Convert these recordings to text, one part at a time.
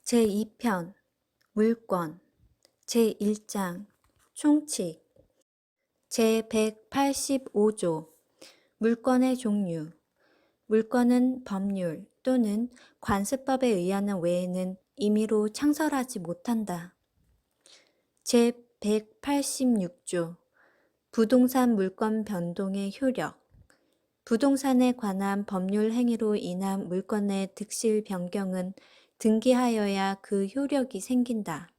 제2편 물권 제1장 총칙 제185조 물권의 종류 물권은 법률 또는 관습법에 의하는 외에는 임의로 창설하지 못한다. 제186조 부동산 물권 변동의 효력 부동산에 관한 법률 행위로 인한 물권의 득실 변경은 등기하여야 그 효력이 생긴다.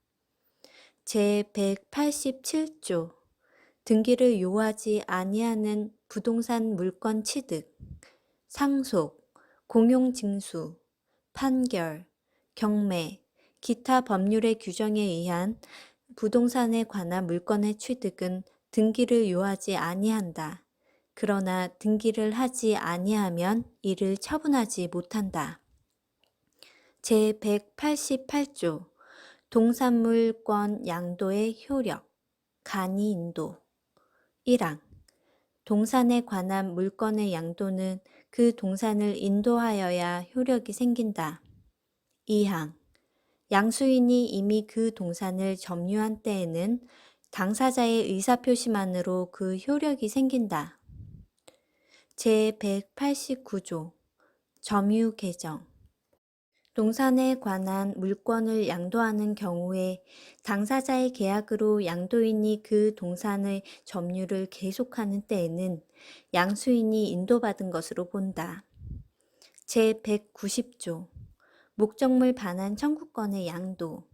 제187조 등기를 요하지 아니하는 부동산 물권 취득, 상속, 공용징수, 판결, 경매, 기타 법률의 규정에 의한 부동산에 관한 물권의 취득은 등기를 요하지 아니한다. 그러나 등기를 하지 아니하면 이를 처분하지 못한다. 제188조 동산물권 양도의 효력, 간이인도 1항 동산에 관한 물권의 양도는 그 동산을 인도하여야 효력이 생긴다. 2항 양수인이 이미 그 동산을 점유한 때에는 당사자의 의사표시만으로 그 효력이 생긴다. 제189조 점유 개정 동산에 관한 물권을 양도하는 경우에 당사자의 계약으로 양도인이 그 동산의 점유를 계속하는 때에는 양수인이 인도받은 것으로 본다. 제190조 목적물 반환 청구권의 양도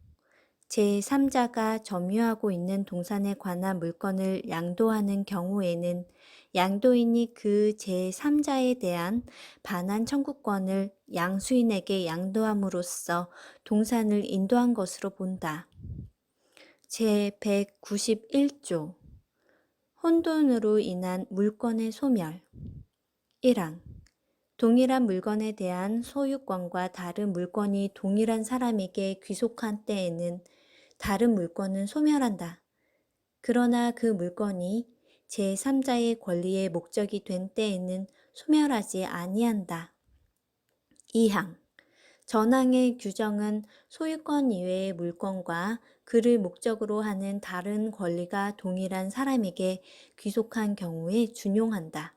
제3자가 점유하고 있는 동산에 관한 물권을 양도하는 경우에는 양도인이 그 제3자에 대한 반환 청구권을 양수인에게 양도함으로써 동산을 인도한 것으로 본다. 제191조 혼돈으로 인한 물권의 소멸 1항 동일한 물건에 대한 소유권과 다른 물건이 동일한 사람에게 귀속한 때에는 다른 물건은 소멸한다. 그러나 그 물건이 제3자의 권리의 목적이 된 때에는 소멸하지 아니한다. 2항 전항의 규정은 소유권 이외의 물건과 그를 목적으로 하는 다른 권리가 동일한 사람에게 귀속한 경우에 준용한다.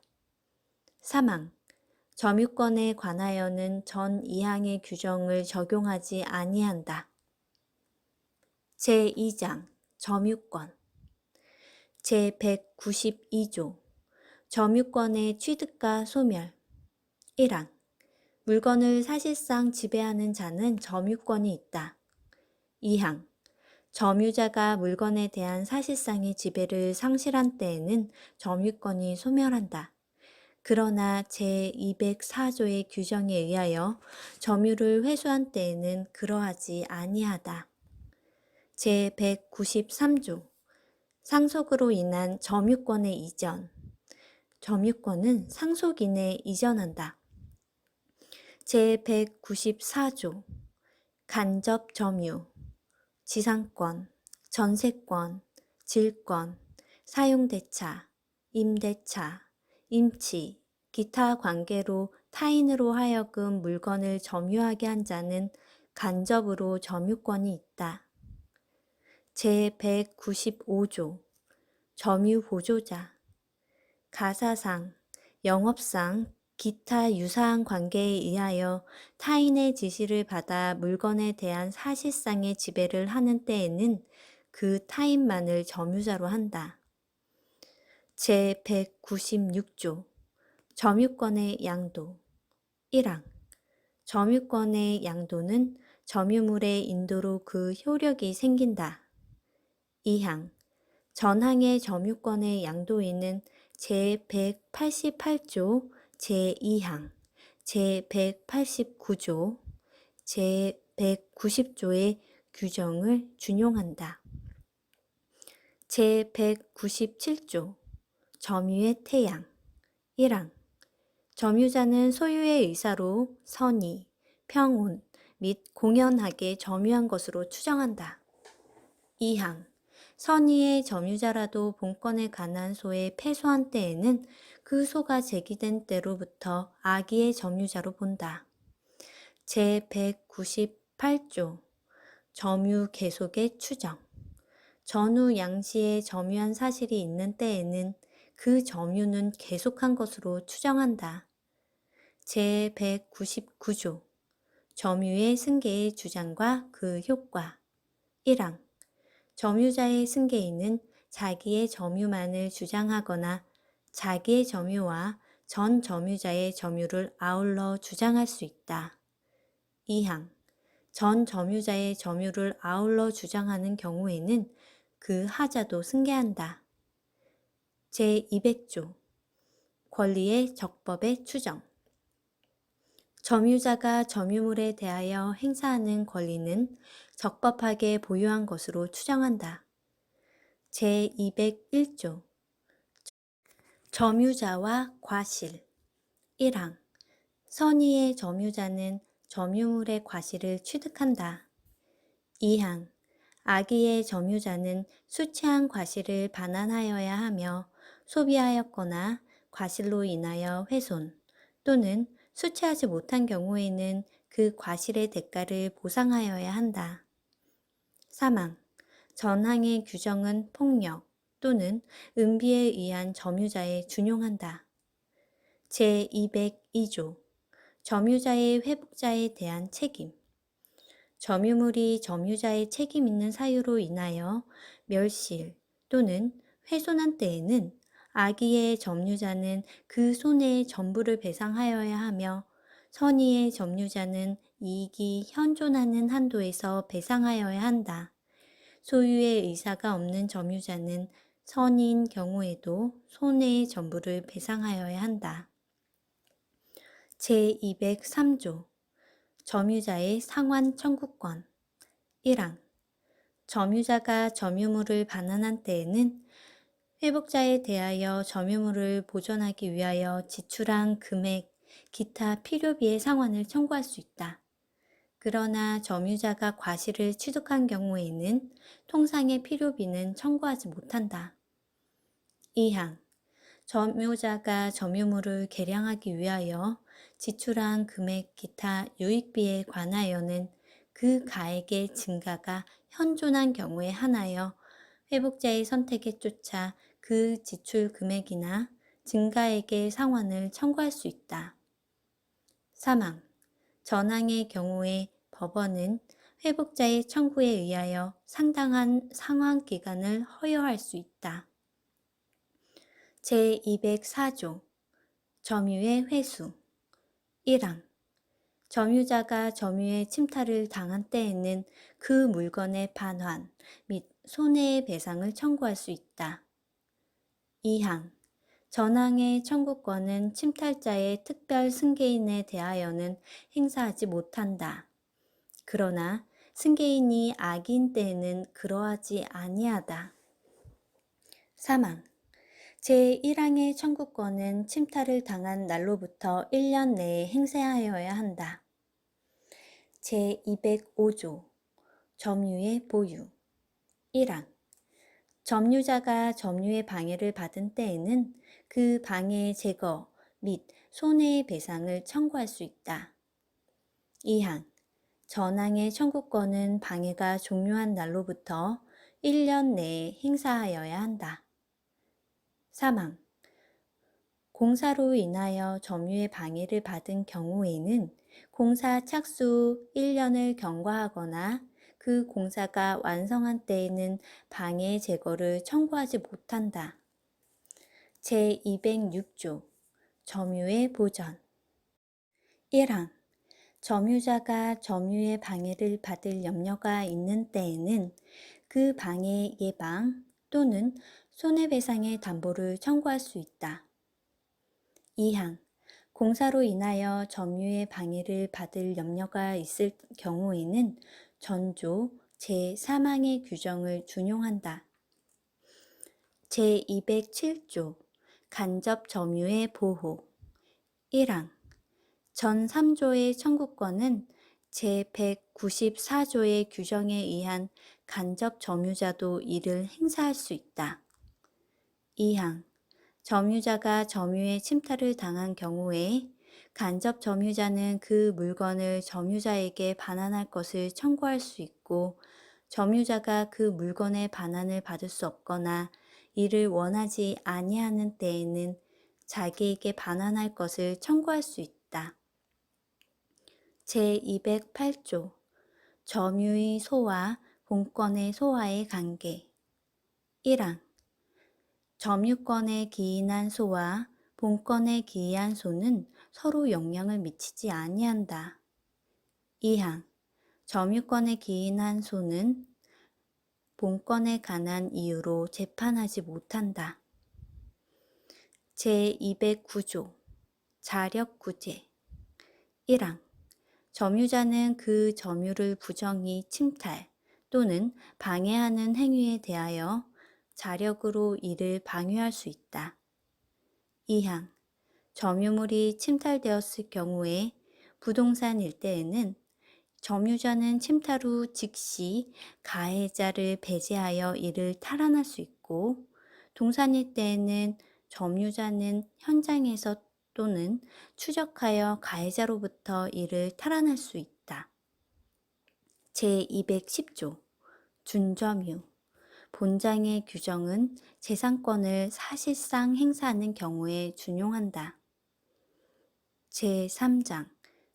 3항 점유권에 관하여는 전 2항의 규정을 적용하지 아니한다. 제2장 점유권 제192조 점유권의 취득과 소멸 1항 물건을 사실상 지배하는 자는 점유권이 있다. 2항 점유자가 물건에 대한 사실상의 지배를 상실한 때에는 점유권이 소멸한다. 그러나 제204조의 규정에 의하여 점유를 회수한 때에는 그러하지 아니하다. 제193조 상속으로 인한 점유권의 이전 점유권은 상속인에 이전한다. 제194조 간접 점유 지상권, 전세권, 질권, 사용대차, 임대차, 임치, 기타 관계로 타인으로 하여금 물건을 점유하게 한 자는 간접으로 점유권이 있다. 제195조 점유보조자 가사상, 영업상, 기타 유사한 관계에 의하여 타인의 지시를 받아 물건에 대한 사실상의 지배를 하는 때에는 그 타인만을 점유자로 한다. 제196조 점유권의 양도 1항 점유권의 양도는 점유물의 인도로 그 효력이 생긴다. 2항 전항의 점유권의 양도인은 제188조 제2항, 제189조, 제190조의 규정을 준용한다. 제197조 점유의 태양 1항 점유자는 소유의 의사로 선의, 평온 및 공연하게 점유한 것으로 추정한다. 2항 선의의 점유자라도 본권에 관한 소에 패소한 때에는 그 소가 제기된 때로부터 악의의 점유자로 본다. 제198조 점유 계속의 추정. 전후 양시에 점유한 사실이 있는 때에는 그 점유는 계속한 것으로 추정한다. 제199조 점유의 승계의 주장과 그 효과. 1항 점유자의 승계인은 자기의 점유만을 주장하거나 자기의 점유와 전 점유자의 점유를 아울러 주장할 수 있다. 2항 전 점유자의 점유를 아울러 주장하는 경우에는 그 하자도 승계한다. 제200조 권리의 적법의 추정. 점유자가 점유물에 대하여 행사하는 권리는 적법하게 보유한 것으로 추정한다. 제201조 점유자와 과실. 1항 선의의 점유자는 점유물의 과실을 취득한다. 2항 악의의 점유자는 수치한 과실을 반환하여야 하며 소비하였거나 과실로 인하여 훼손 또는 수치하지 못한 경우에는 그 과실의 대가를 보상하여야 한다. 3항 전항의 규정은 폭력 또는 은비에 의한 점유자에 준용한다. 제202조 점유자의 회복자에 대한 책임. 점유물이 점유자의 책임 있는 사유로 인하여 멸실 또는 훼손한 때에는 악의의 점유자는 그 손해의 전부를 배상하여야 하며 선의의 점유자는 이익이 현존하는 한도에서 배상하여야 한다. 소유의 의사가 없는 점유자는 선의인 경우에도 손해의 전부를 배상하여야 한다. 제203조 점유자의 상환 청구권. 1항 점유자가 점유물을 반환한 때에는 회복자에 대하여 점유물을 보존하기 위하여 지출한 금액, 기타 필요비의 상환을 청구할 수 있다. 그러나 점유자가 과실을 취득한 경우에는 통상의 필요비는 청구하지 못한다. 2항 점유자가 점유물을 개량하기 위하여 지출한 금액 기타 유익비에 관하여는 그 가액의 증가가 현존한 경우에 한하여 회복자의 선택에 쫓아 그 지출 금액이나 증가액의 상환을 청구할 수 있다. 3항 전항의 경우에 법원은 회복자의 청구에 의하여 상당한 상환 기간을 허용할 수 있다. 제204조 점유의 회수. 1항 점유자가 점유의 침탈을 당한 때에는 그 물건의 반환 및 손해의 배상을 청구할 수 있다. 2항 전항의 청구권은 침탈자의 특별 승계인에 대하여는 행사하지 못한다. 그러나 승계인이 악인 때에는 그러하지 아니하다. 3항 제1항의 청구권은 침탈을 당한 날로부터 1년 내에 행사하여야 한다. 제205조 점유의 보유. 1항 점유자가 점유의 방해를 받은 때에는 그 방해의 제거 및 손해의 배상을 청구할 수 있다. 2항 전항의 청구권은 방해가 종료한 날로부터 1년 내에 행사하여야 한다. 3항 공사로 인하여 점유의 방해를 받은 경우에는 공사 착수 후 1년을 경과하거나 그 공사가 완성한 때에는 방해 제거를 청구하지 못한다. 제206조 점유의 보전. 1항 점유자가 점유의 방해를 받을 염려가 있는 때에는 그 방해 예방 또는 손해배상의 담보를 청구할 수 있다. 2항 공사로 인하여 점유의 방해를 받을 염려가 있을 경우에는 전조 제3항의 규정을 준용한다. 제207조 간접 점유의 보호. 1항 전 3조의 청구권은 제194조의 규정에 의한 간접 점유자도 이를 행사할 수 있다. 2항 점유자가 점유의 침탈을 당한 경우에 간접 점유자는 그 물건을 점유자에게 반환할 것을 청구할 수 있고, 점유자가 그 물건의 반환을 받을 수 없거나 이를 원하지 아니하는 때에는 자기에게 반환할 것을 청구할 수 있다. 제208조 점유의 소와 본권의 소와의 관계 1항 점유권에 기인한 소와 본권에 기이한 소는 서로 영향을 미치지 아니한다. 2항 점유권에 기인한 소는 본권에 관한 이유로 재판하지 못한다. 제209조 자력구제 1항 점유자는 그 점유를 부정히 침탈 또는 방해하는 행위에 대하여 자력으로 이를 방해할 수 있다. 2항 점유물이 침탈되었을 경우에 부동산 일대에는 점유자는 침탈 후 즉시 가해자를 배제하여 이를 탈환할 수 있고, 동산 일대에는 점유자는 현장에서 또는 추적하여 가해자로부터 이를 탈환할 수 있다. 제210조 준점유 본장의 규정은 재산권을 사실상 행사하는 경우에 준용한다. 제3장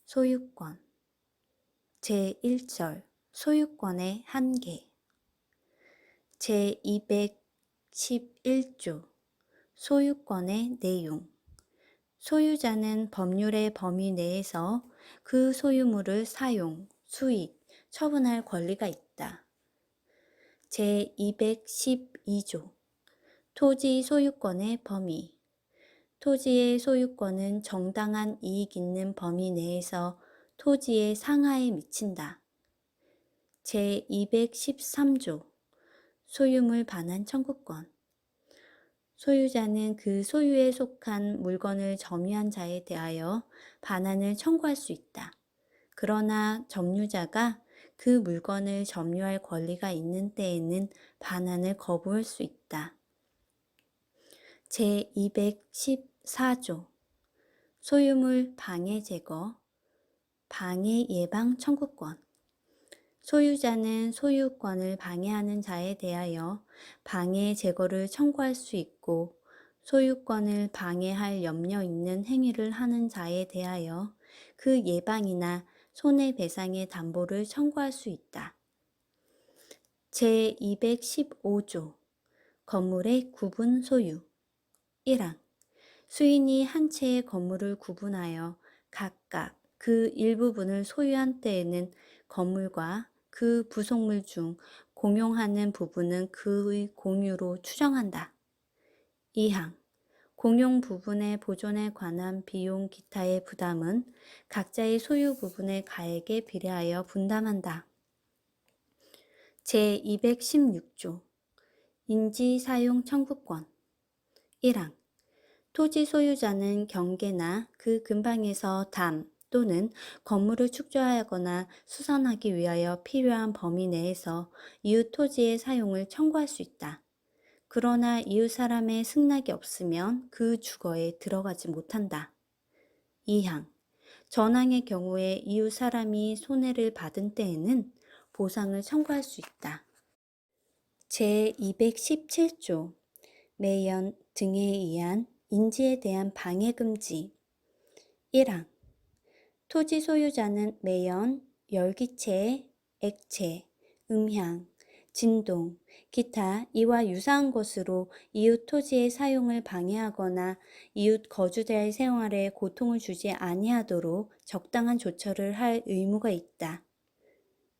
소유권 제1절 소유권의 한계 제211조 소유권의 내용 소유자는 법률의 범위 내에서 그 소유물을 사용, 수익, 처분할 권리가 있다. 제212조 토지 소유권의 범위 토지의 소유권은 정당한 이익 있는 범위 내에서 토지의 상하에 미친다. 제213조 소유물 반환 청구권 소유자는 그 소유에 속한 물건을 점유한 자에 대하여 반환을 청구할 수 있다. 그러나 점유자가 그 물건을 점유할 권리가 있는 때에는 반환을 거부할 수 있다. 제214조 소유물 방해 제거, 방해 예방 청구권 소유자는 소유권을 방해하는 자에 대하여 방해 제거를 청구할 수 있고, 소유권을 방해할 염려 있는 행위를 하는 자에 대하여 그 예방이나 손해배상의 담보를 청구할 수 있다. 제215조 건물의 구분 소유 1항 수인이 한 채의 건물을 구분하여 각각 그 일부분을 소유한 때에는 건물과 그 부속물 중 공용하는 부분은 그의 공유로 추정한다. 2항 공용 부분의 보존에 관한 비용 기타의 부담은 각자의 소유 부분의 가액에 비례하여 분담한다. 제216조 인지사용 청구권 1항 토지 소유자는 경계나 그 근방에서 담 또는 건물을 축조하거나 수선하기 위하여 필요한 범위 내에서 이웃 토지의 사용을 청구할 수 있다. 그러나 이웃 사람의 승낙이 없으면 그 주거에 들어가지 못한다. 2항 전항의 경우에 이웃 사람이 손해를 받은 때에는 보상을 청구할 수 있다. 제217조 매연 등에 의한 인지에 대한 방해 금지 1항 토지 소유자는 매연, 열기체, 액체, 음향, 진동, 기타 이와 유사한 것으로 이웃 토지의 사용을 방해하거나 이웃 거주자의 생활에 고통을 주지 아니하도록 적당한 조처를 할 의무가 있다.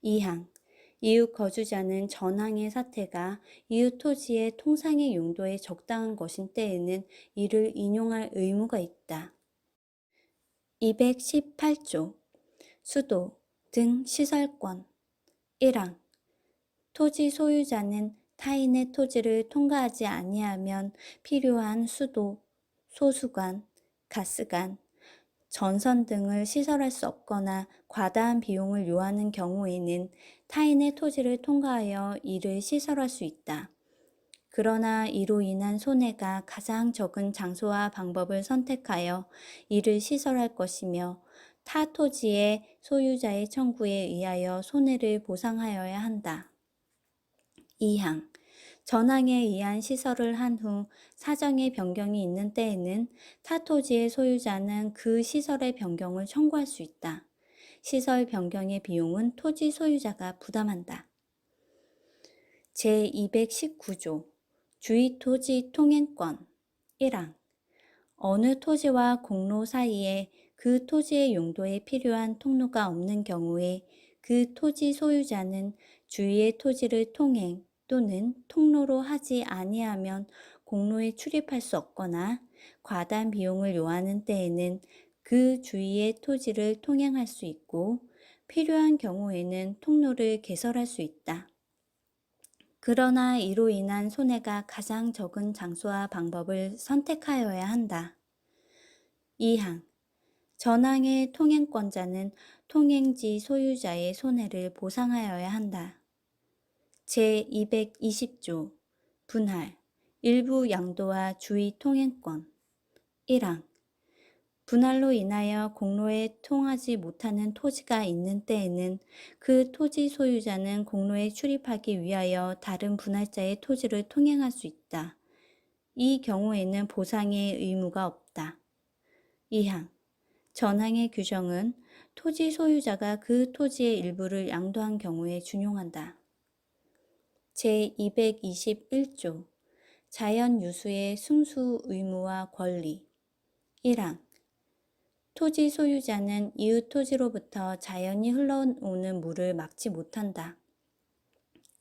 2항 이웃 거주자는 전항의 사태가 이웃 토지의 통상의 용도에 적당한 것인 때에는 이를 인용할 의무가 있다. 218조 수도 등 시설권 1항 토지 소유자는 타인의 토지를 통과하지 아니하면 필요한 수도, 소수관, 가스관, 전선 등을 시설할 수 없거나 과다한 비용을 요하는 경우에는 타인의 토지를 통과하여 이를 시설할 수 있다. 그러나 이로 인한 손해가 가장 적은 장소와 방법을 선택하여 이를 시설할 것이며 타 토지의 소유자의 청구에 의하여 손해를 보상하여야 한다. 2항 전항에 의한 시설을 한 후 사정의 변경이 있는 때에는 타 토지의 소유자는 그 시설의 변경을 청구할 수 있다. 시설 변경의 비용은 토지 소유자가 부담한다. 제219조 주의토지 통행권 1항 어느 토지와 공로 사이에 그 토지의 용도에 필요한 통로가 없는 경우에 그 토지 소유자는 주위의 토지를 통행 또는 통로로 하지 아니하면 공로에 출입할 수 없거나 과다한 비용을 요하는 때에는 그 주위의 토지를 통행할 수 있고 필요한 경우에는 통로를 개설할 수 있다. 그러나 이로 인한 손해가 가장 적은 장소와 방법을 선택하여야 한다. 2항 전항의 통행권자는 통행지 소유자의 손해를 보상하여야 한다. 제220조 분할 일부 양도와 주의 통행권 1항 분할로 인하여 공로에 통하지 못하는 토지가 있는 때에는 그 토지 소유자는 공로에 출입하기 위하여 다른 분할자의 토지를 통행할 수 있다. 이 경우에는 보상의 의무가 없다. 2항 전항의 규정은 토지 소유자가 그 토지의 일부를 양도한 경우에 준용한다. 제221조 자연유수의 승수 의무와 권리 1항 토지 소유자는 이웃 토지로부터 자연히 흘러오는 물을 막지 못한다.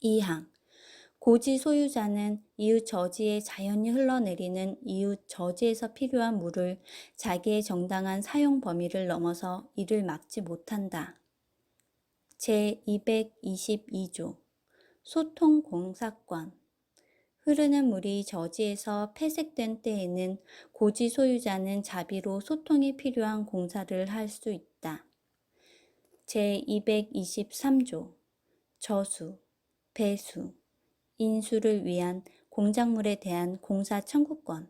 2항 고지 소유자는 이웃 저지에 자연히 흘러내리는 이웃 저지에서 필요한 물을 자기의 정당한 사용 범위를 넘어서 이를 막지 못한다. 제222조 소통공사권 흐르는 물이 저지에서 폐색된 때에는 고지 소유자는 자비로 소통에 필요한 공사를 할 수 있다. 제223조 저수, 배수, 인수를 위한 공작물에 대한 공사 청구권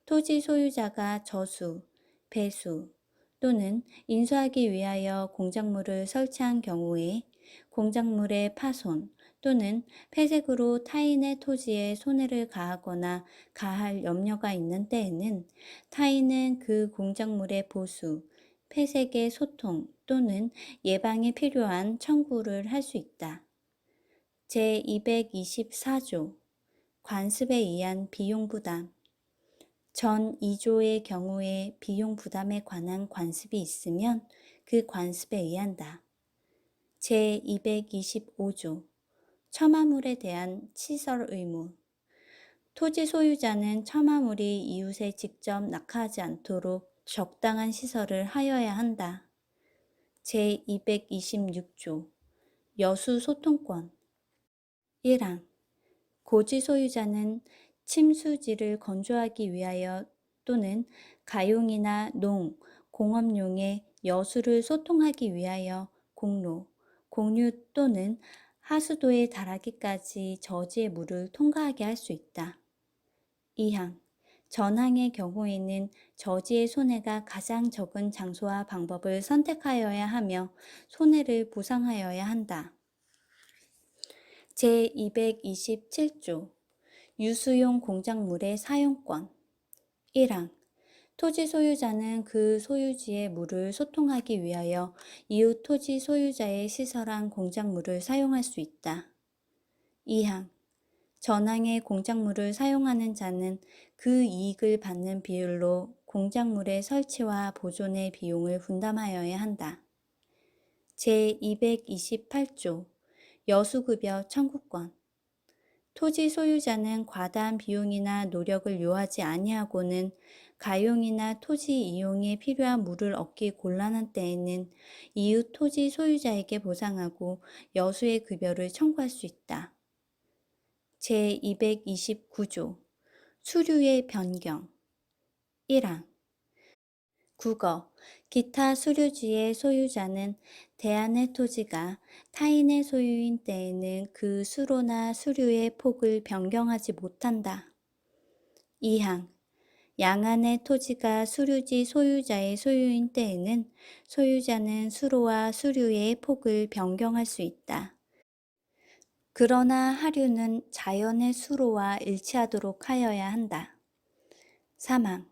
토지 소유자가 저수, 배수 또는 인수하기 위하여 공작물을 설치한 경우에 공작물의 파손 또는 폐색으로 타인의 토지에 손해를 가하거나 가할 염려가 있는 때에는 타인은 그 공작물의 보수, 폐색의 소통 또는 예방에 필요한 청구를 할 수 있다. 제224조 관습에 의한 비용 부담 전 2조의 경우에 비용 부담에 관한 관습이 있으면 그 관습에 의한다. 제225조 첨화물에 대한 시설 의무 토지 소유자는 첨화물이 이웃에 직접 낙하하지 않도록 적당한 시설을 하여야 한다. 제226조 여수 소통권 1항 고지 소유자는 침수지를 건조하기 위하여 또는 가용이나 농, 공업용의 여수를 소통하기 위하여 공로, 공유 또는 하수도에 달하기까지 저지의 물을 통과하게 할 수 있다. 2항 전항의 경우에는 저지의 손해가 가장 적은 장소와 방법을 선택하여야 하며 손해를 보상하여야 한다. 제227조 유수용 공작물의 사용권 1항 토지 소유자는 그 소유지의 물을 소통하기 위하여 이웃 토지 소유자의 시설한 공작물을 사용할 수 있다. 2항 전항의 공작물을 사용하는 자는 그 이익을 받는 비율로 공작물의 설치와 보존의 비용을 분담하여야 한다. 제228조 여수급여 청구권 토지 소유자는 과다한 비용이나 노력을 요하지 아니하고는 가용이나 토지 이용에 필요한 물을 얻기 곤란한 때에는 이웃 토지 소유자에게 보상하고 여수의 급여를 청구할 수 있다. 제229조 수류의 변경 1항 국어 기타 수류지의 소유자는 대안의 토지가 타인의 소유인 때에는 그 수로나 수류의 폭을 변경하지 못한다. 2항 양안의 토지가 수류지 소유자의 소유인 때에는 소유자는 수로와 수류의 폭을 변경할 수 있다. 그러나 하류는 자연의 수로와 일치하도록 하여야 한다. 3항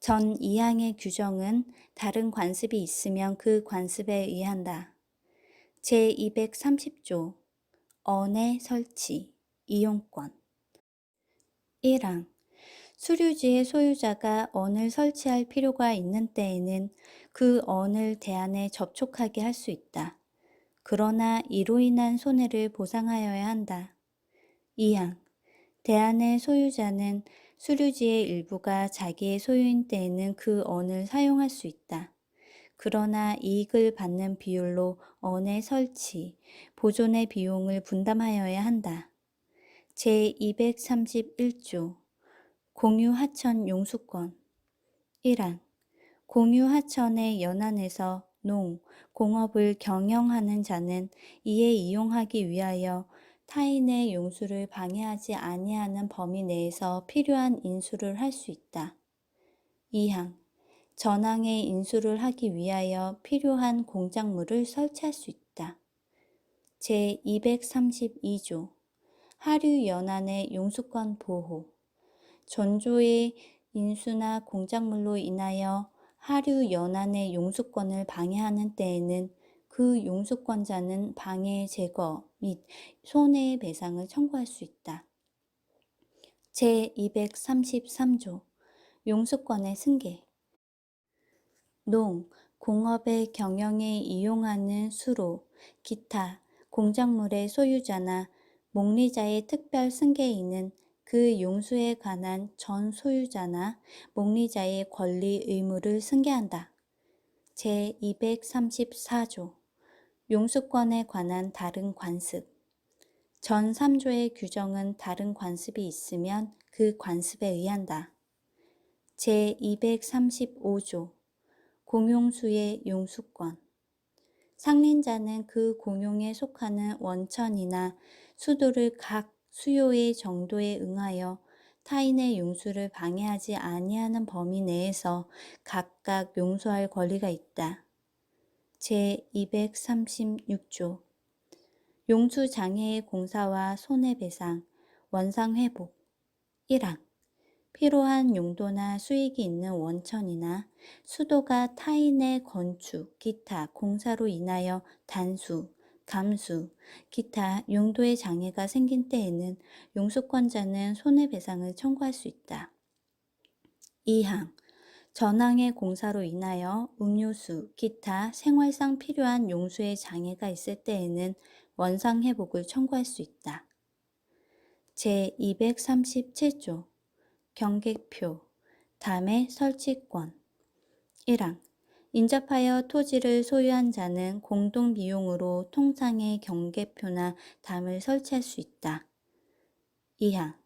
전 2항의 규정은 다른 관습이 있으면 그 관습에 의한다. 제230조 언의 설치, 이용권 1항 수류지의 소유자가 언을 설치할 필요가 있는 때에는 그 언을 대안에 접촉하게 할 수 있다. 그러나 이로 인한 손해를 보상하여야 한다. 2항 대안의 소유자는 수류지의 일부가 자기의 소유인 때에는 그 언을 사용할 수 있다. 그러나 이익을 받는 비율로 언의 설치, 보존의 비용을 분담하여야 한다. 제231조 공유하천 용수권 1항 공유하천의 연안에서 농, 공업을 경영하는 자는 이에 이용하기 위하여 타인의 용수를 방해하지 아니하는 범위 내에서 필요한 인수를 할 수 있다. 2항 전항의 인수를 하기 위하여 필요한 공작물을 설치할 수 있다. 제232조 하류 연안의 용수권 보호 전조의 인수나 공작물로 인하여 하류 연안의 용수권을 방해하는 때에는 그 용수권자는 방해 제거 및 손해의 배상을 청구할 수 있다. 제233조 용수권의 승계 농, 공업의 경영에 이용하는 수로, 기타, 공작물의 소유자나 목리자의 특별 승계인은 그 용수에 관한 전 소유자나 목리자의 권리 의무를 승계한다. 제234조 용수권에 관한 다른 관습 전 3조의 규정은 다른 관습이 있으면 그 관습에 의한다. 제235조 공용수의 용수권 상린자는 그 공용에 속하는 원천이나 수도를 각 수요의 정도에 응하여 타인의 용수를 방해하지 아니하는 범위 내에서 각각 용수할 권리가 있다. 제236조 용수장애의 공사와 손해배상, 원상회복 1항 필요한 용도나 수익이 있는 원천이나 수도가 타인의 건축, 기타 공사로 인하여 단수, 감수, 기타 용도의 장애가 생긴 때에는 용수권자는 손해배상을 청구할 수 있다. 2항 전항의 공사로 인하여 음료수, 기타 생활상 필요한 용수의 장애가 있을 때에는 원상회복을 청구할 수 있다. 제237조 경계표, 담의 설치권 1항 인접하여 토지를 소유한 자는 공동비용으로 통상의 경계표나 담을 설치할 수 있다. 2항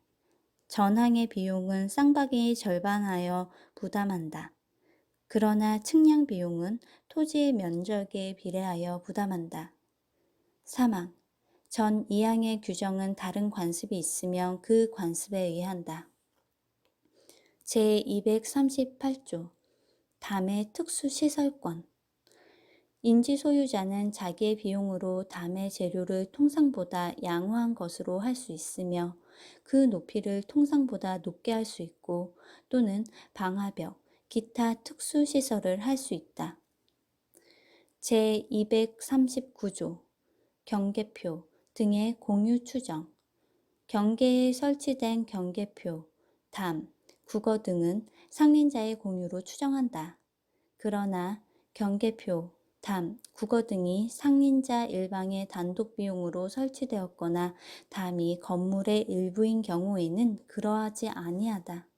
전항의 비용은 쌍방이 절반하여 부담한다. 그러나 측량 비용은 토지의 면적에 비례하여 부담한다. 3항 전 2항의 규정은 다른 관습이 있으면 그 관습에 의한다. 제238조 담의 특수시설권 인지 소유자는 자기의 비용으로 담의 재료를 통상보다 양호한 것으로 할 수 있으며 그 높이를 통상보다 높게 할 수 있고 또는 방화벽, 기타 특수시설을 할 수 있다. 제239조 경계표 등의 공유 추정 경계에 설치된 경계표, 담, 국어 등은 상린자의 공유로 추정한다. 그러나 경계표, 담, 국어 등이 상린자 일방의 단독 비용으로 설치되었거나 담이 건물의 일부인 경우에는 그러하지 아니하다.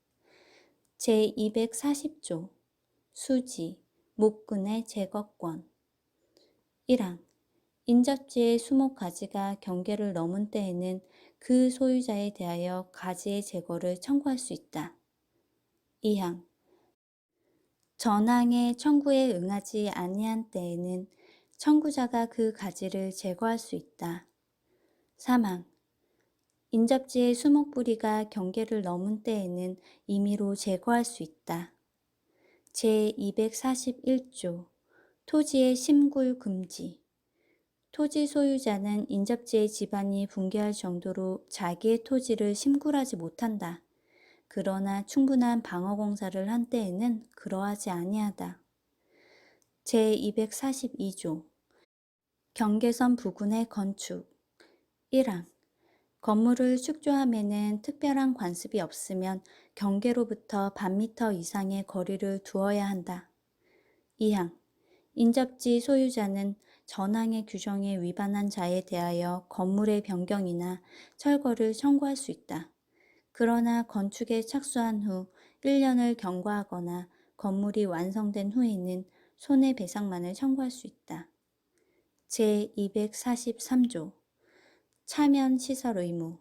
제240조 수지, 목근의 제거권 1항 인접지의 수목 가지가 경계를 넘은 때에는 그 소유자에 대하여 가지의 제거를 청구할 수 있다. 2항 전항의 청구에 응하지 아니한 때에는 청구자가 그 가지를 제거할 수 있다. 사망. 인접지의 수목뿌리가 경계를 넘은 때에는 임의로 제거할 수 있다. 제241조 토지의 심굴 금지. 토지 소유자는 인접지의 지반이 붕괴할 정도로 자기의 토지를 심굴하지 못한다. 그러나 충분한 방어 공사를 한 때에는 그러하지 아니하다. 제242조 경계선 부근의 건축 1항 건물을 축조함에는 특별한 관습이 없으면 경계로부터 반미터 이상의 거리를 두어야 한다. 2항 인접지 소유자는 전항의 규정에 위반한 자에 대하여 건물의 변경이나 철거를 청구할 수 있다. 그러나 건축에 착수한 후 1년을 경과하거나 건물이 완성된 후에는 손해배상만을 청구할 수 있다. 제243조 차면시설 의무.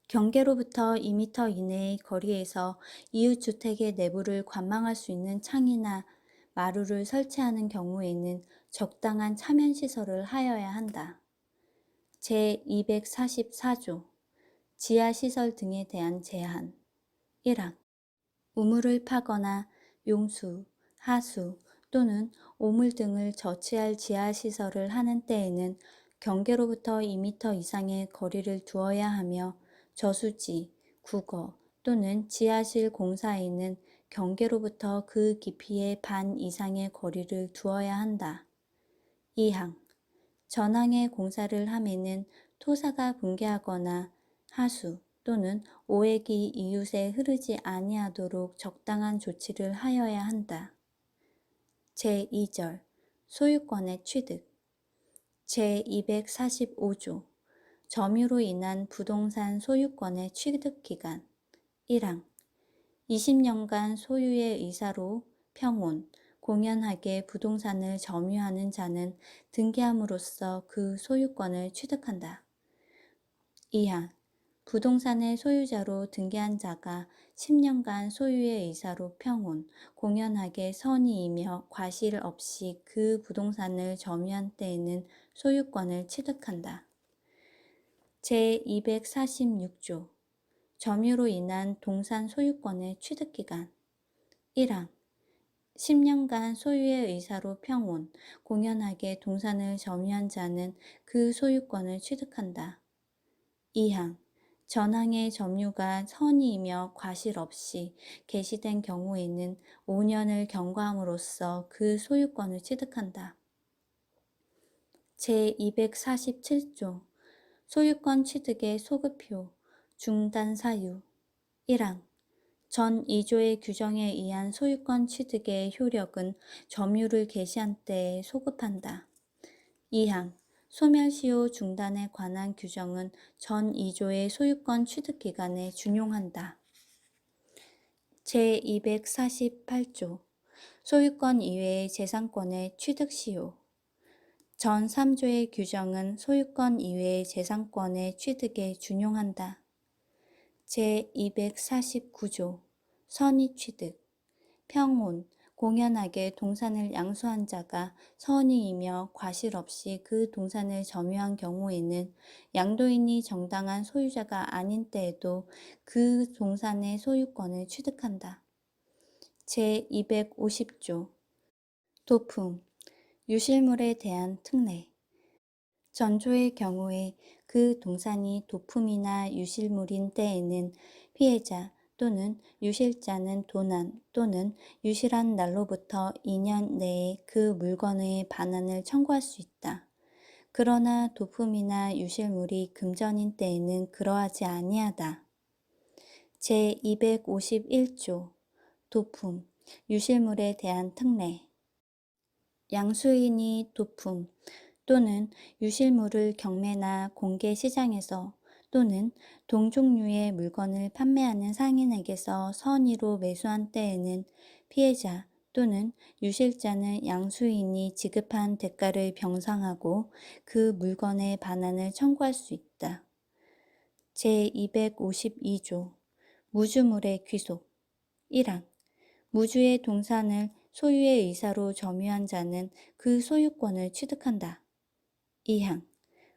경계로부터 2m 이내의 거리에서 이웃주택의 내부를 관망할 수 있는 창이나 마루를 설치하는 경우에는 적당한 차면시설을 하여야 한다. 제244조 지하시설 등에 대한 제한 1항 우물을 파거나 용수, 하수 또는 오물 등을 저치할 지하시설을 하는 때에는 경계로부터 2m 이상의 거리를 두어야 하며 저수지, 국어 또는 지하실 공사에는 경계로부터 그 깊이의 반 이상의 거리를 두어야 한다. 2항 전항의 공사를 함에는 토사가 붕괴하거나 하수 또는 오액이 이웃에 흐르지 아니하도록 적당한 조치를 하여야 한다. 제2절 소유권의 취득 제245조 점유로 인한 부동산 소유권의 취득기간 1항 20년간 소유의 의사로 평온, 공연하게 부동산을 점유하는 자는 등기함으로써 그 소유권을 취득한다. 2항 부동산의 소유자로 등기한 자가 10년간 소유의 의사로 평온, 공연하게 선의이며 과실 없이 그 부동산을 점유한 때에는 소유권을 취득한다. 제246조 점유로 인한 동산 소유권의 취득기간 1항 10년간 소유의 의사로 평온, 공연하게 동산을 점유한 자는 그 소유권을 취득한다. 2항 전항의 점유가 선의이며 과실 없이 개시된 경우에는 5년을 경과함으로써 그 소유권을 취득한다. 제247조 소유권 취득의 소급효, 중단 사유 1항 전 2조의 규정에 의한 소유권 취득의 효력은 점유를 개시한 때에 소급한다. 2항 소멸시효 중단에 관한 규정은 전 2조의 소유권 취득 기간에 준용한다. 제248조 소유권 이외의 재산권의 취득시효 전 3조의 규정은 소유권 이외의 재산권의 취득에 준용한다. 제249조 선의취득 평온, 공연하게 동산을 양수한 자가 선의이며 과실 없이 그 동산을 점유한 경우에는 양도인이 정당한 소유자가 아닌 때에도 그 동산의 소유권을 취득한다. 제250조 도품, 유실물에 대한 특례 전조의 경우에 그 동산이 도품이나 유실물인 때에는 피해자 또는 유실자는 도난 또는 유실한 날로부터 2년 내에 그 물건의 반환을 청구할 수 있다. 그러나 도품이나 유실물이 금전인 때에는 그러하지 아니하다. 제251조 도품, 유실물에 대한 특례 양수인이 도품 또는 유실물을 경매나 공개 시장에서 또는 동종류의 물건을 판매하는 상인에게서 선의로 매수한 때에는 피해자 또는 유실자는 양수인이 지급한 대가를 병상하고 그 물건의 반환을 청구할 수 있다. 제252조 무주물의 귀속 1항 무주의 동산을 소유의 의사로 점유한 자는 그 소유권을 취득한다. 2항.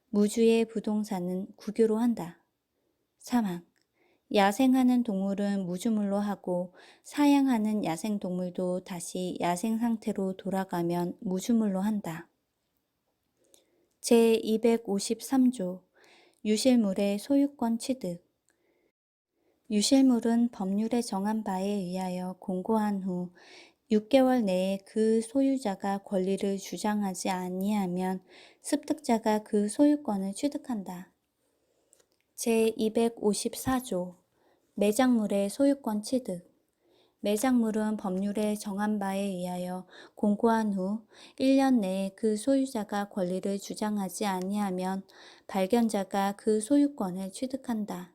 무주의 부동산은 국유로 한다. 3항. 야생하는 동물은 무주물로 하고 사양하는 야생동물도 다시 야생 상태로 돌아가면 무주물로 한다. 제253조 유실물의 소유권 취득. 유실물은 법률에 정한 바에 의하여 공고한 후 6개월 내에 그 소유자가 권리를 주장하지 아니하면 습득자가 그 소유권을 취득한다. 제254조 매장물의 소유권 취득. 매장물은 법률에 정한 바에 의하여 공고한 후 1년 내에 그 소유자가 권리를 주장하지 아니하면 발견자가 그 소유권을 취득한다.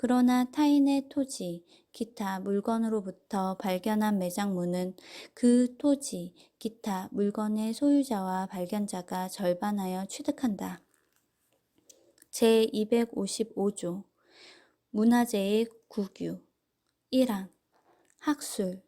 그러나 타인의 토지, 기타 물건으로부터 발견한 매장물은 그 토지, 기타 물건의 소유자와 발견자가 절반하여 취득한다. 제255조 문화재의 국유. 1항. 학술,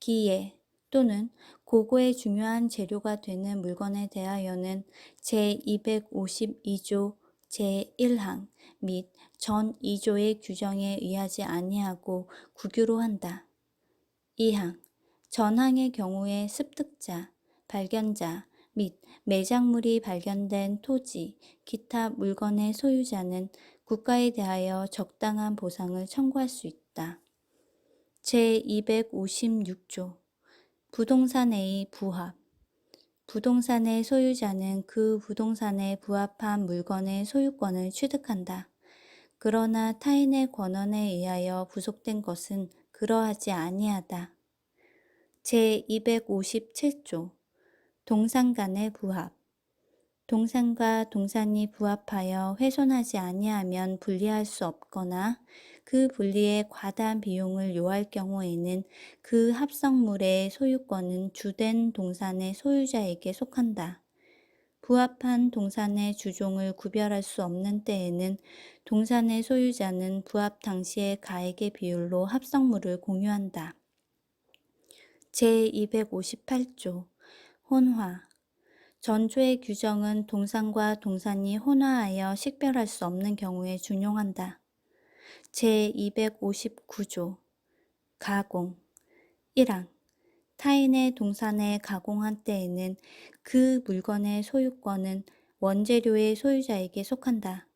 기예 또는 고고의 중요한 재료가 되는 물건에 대하여는 제252조 제1항 및 전 2조의 규정에 의하지 아니하고 국유로 한다. 2항. 전항의 경우에 습득자, 발견자 및 매장물이 발견된 토지, 기타 물건의 소유자는 국가에 대하여 적당한 보상을 청구할 수 있다. 제256조 부동산의 부합. 부동산의 소유자는 그 부동산에 부합한 물건의 소유권을 취득한다. 그러나 타인의 권한에 의하여 부속된 것은 그러하지 아니하다. 제257조 동산 간의 부합. 동산과 동산이 부합하여 훼손하지 아니하면 분리할 수 없거나 그 분리에 과다한 비용을 요할 경우에는 그 합성물의 소유권은 주된 동산의 소유자에게 속한다. 부합한 동산의 주종을 구별할 수 없는 때에는 동산의 소유자는 부합 당시의 가액의 비율로 합성물을 공유한다. 제258조 혼화. 전조의 규정은 동산과 동산이 혼화하여 식별할 수 없는 경우에 준용한다. 제259조 가공. 1항. 타인의 동산에 가공한 때에는 그 물건의 소유권은 원재료의 소유자에게 속한다.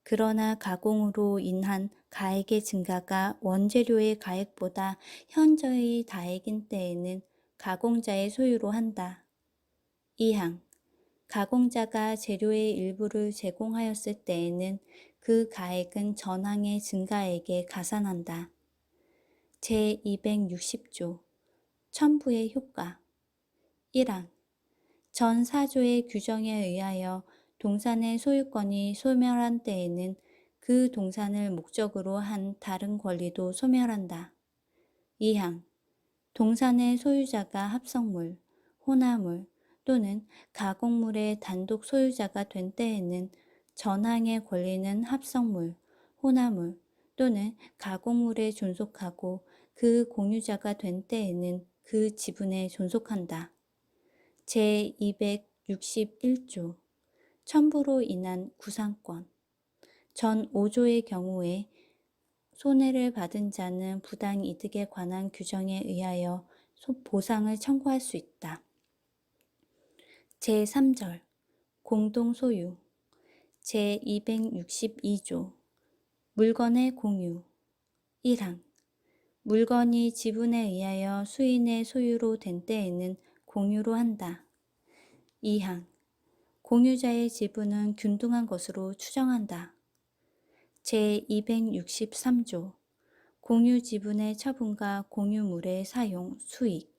그러나 가공으로 인한 가액의 증가가 원재료의 가액보다 현저히 다액인 때에는 가공자의 소유로 한다. 2항. 가공자가 재료의 일부를 제공하였을 때에는 그 가액은 전항의 증가액에 가산한다. 제260조 첨부의 효과. 1항. 전 4조의 규정에 의하여 동산의 소유권이 소멸한 때에는 그 동산을 목적으로 한 다른 권리도 소멸한다. 2항. 동산의 소유자가 합성물, 혼화물 또는 가공물의 단독 소유자가 된 때에는 전항의 권리는 합성물, 혼화물 또는 가공물에 존속하고 그 공유자가 된 때에는 그 지분에 존속한다. 제261조 첨부로 인한 구상권. 전 5조의 경우에 손해를 받은 자는 부당 이득에 관한 규정에 의하여 보상을 청구할 수 있다. 제3절 공동소유. 제262조 물건의 공유. 1항. 물건이 지분에 의하여 수인의 소유로 된 때에는 공유로 한다. 2항. 공유자의 지분은 균등한 것으로 추정한다. 제263조 공유 지분의 처분과 공유물의 사용, 수익.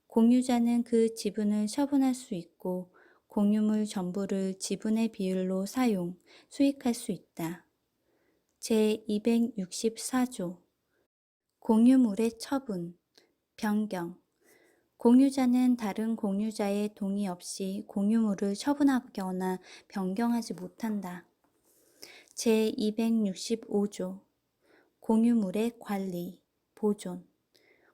공유자는 그 지분을 처분할 수 있고 공유물 전부를 지분의 비율로 사용, 수익할 수 있다. 제264조 공유물의 처분, 변경. 공유자는 다른 공유자의 동의 없이 공유물을 처분하거나 변경하지 못한다. 제265조 공유물의 관리, 보존.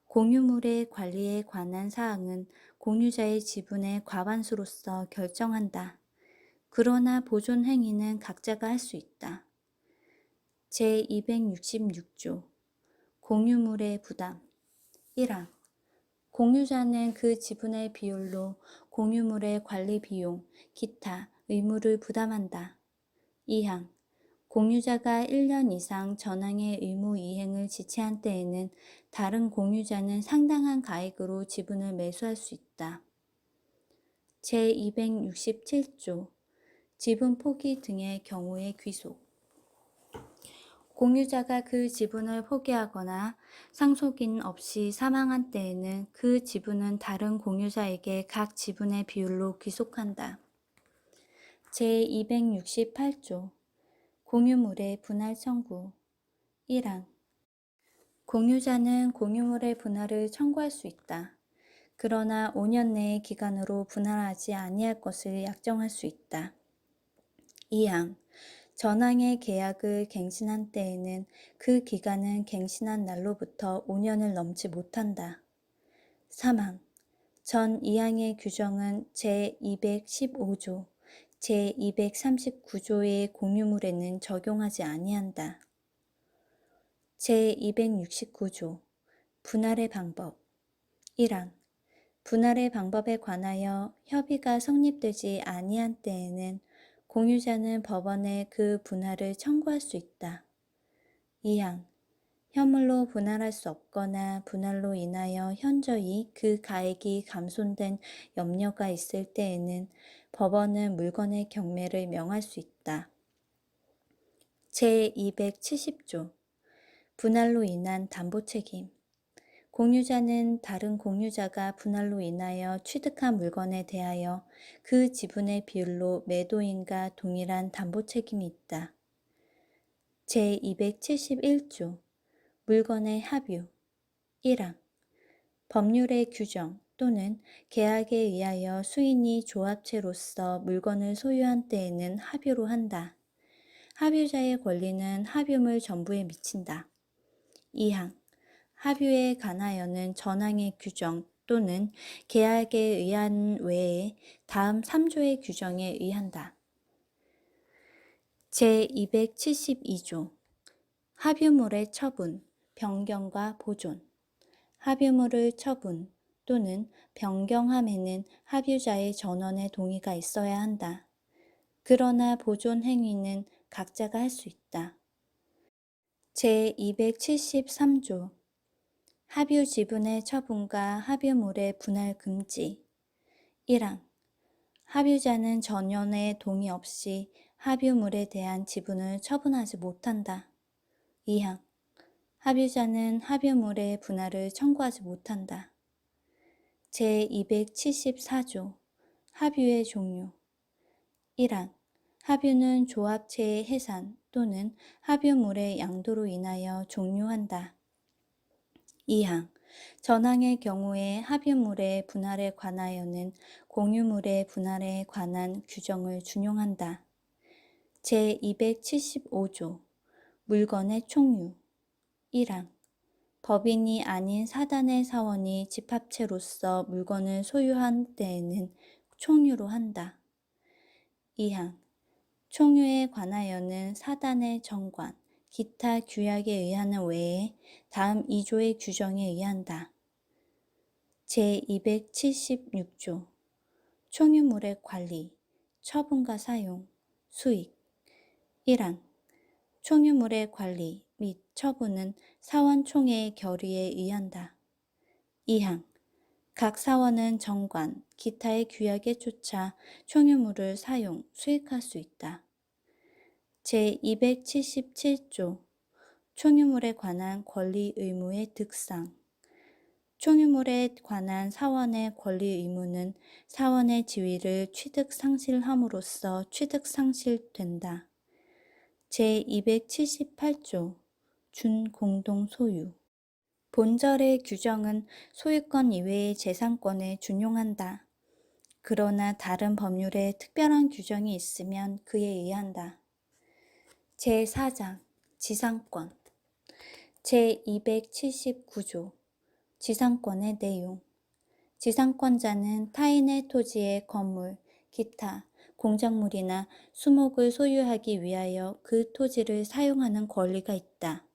공유물의 관리에 관한 사항은 공유자의 지분의 과반수로서 결정한다. 그러나 보존 행위는 각자가 할 수 있다. 제266조 공유물의 부담 1항 공유자는 그 지분의 비율로 공유물의 관리 비용, 기타 의무를 부담한다. 2항 공유자가 1년 이상 전항의 의무 이행을 지체한 때에는 다른 공유자는 상당한 가액으로 지분을 매수할 수 있다. 제267조 지분 포기 등의 경우의 귀속 공유자가 그 지분을 포기하거나 상속인 없이 사망한 때에는 그 지분은 다른 공유자에게 각 지분의 비율로 귀속한다. 제268조 공유물의 분할 청구 1항 공유자는 공유물의 분할을 청구할 수 있다. 그러나 5년 내의 기간으로 분할하지 아니할 것을 약정할 수 있다. 2항 전항의 계약을 갱신한 때에는 그 기간은 갱신한 날로부터 5년을 넘지 못한다. 3항 전 2항의 규정은 제215조, 제239조의 공유물에는 적용하지 아니한다. 제269조 분할의 방법 1항 분할의 방법에 관하여 협의가 성립되지 아니한 때에는 공유자는 법원에 그 분할을 청구할 수 있다. 2항 현물로 분할할 수 없거나 분할로 인하여 현저히 그 가액이 감손된 염려가 있을 때에는 법원은 물건의 경매를 명할 수 있다. 제270조 분할로 인한 담보책임 공유자는 다른 공유자가 분할로 인하여 취득한 물건에 대하여 그 지분의 비율로 매도인과 동일한 담보책임이 있다. 제271조 물건의 합유 1항 법률의 규정 또는 계약에 의하여 수인이 조합체로서 물건을 소유한 때에는 합유로 한다. 합유자의 권리는 합유물 전부에 미친다. 2항 합유에 관하여는 전항의 규정 또는 계약에 의한 외에 다음 3조의 규정에 의한다. 제272조 합유물의 처분, 변경과 보존 합유물을 처분 또는 변경함에는 합유자의 전원의 동의가 있어야 한다. 그러나 보존 행위는 각자가 할 수 있다. 제273조 합유 지분의 처분과 합유물의 분할 금지 1항 합유자는 전원의 동의 없이 합유물에 대한 지분을 처분하지 못한다. 2항 합유자는 합유물의 분할을 청구하지 못한다. 제274조 합유의 종류 1항 합유는 조합체의 해산 또는 합유물의 양도로 인하여 종료한다. 2항 전항의 경우에 합유물의 분할에 관하여는 공유물의 분할에 관한 규정을 준용한다. 제275조 물건의 총유 1항 법인이 아닌 사단의 사원이 집합체로서 물건을 소유한 때에는 총유로 한다. 2항 총유에 관하여는 사단의 정관, 기타 규약에 의하는 외에 다음 2조의 규정에 의한다. 제276조 총유물의 관리, 처분과 사용, 수익 1항 총유물의 관리 및 처분은 사원총회의 결의에 의한다. 2항 각 사원은 정관, 기타의 규약에 쫓아 총유물을 사용, 수익할 수 있다. 제277조 총유물에 관한 권리 의무의 득상 총유물에 관한 사원의 권리 의무는 사원의 지위를 취득 상실함으로써 취득 상실된다. 제278조 준공동 소유 본절의 규정은 소유권 이외의 재산권에 준용한다. 그러나 다른 법률에 특별한 규정이 있으면 그에 의한다. 제4장 지상권 제279조 지상권의 내용. 지상권자는 타인의 토지의 건물, 기타, 공작물이나 수목을 소유하기 위하여 그 토지를 사용하는 권리가 있다.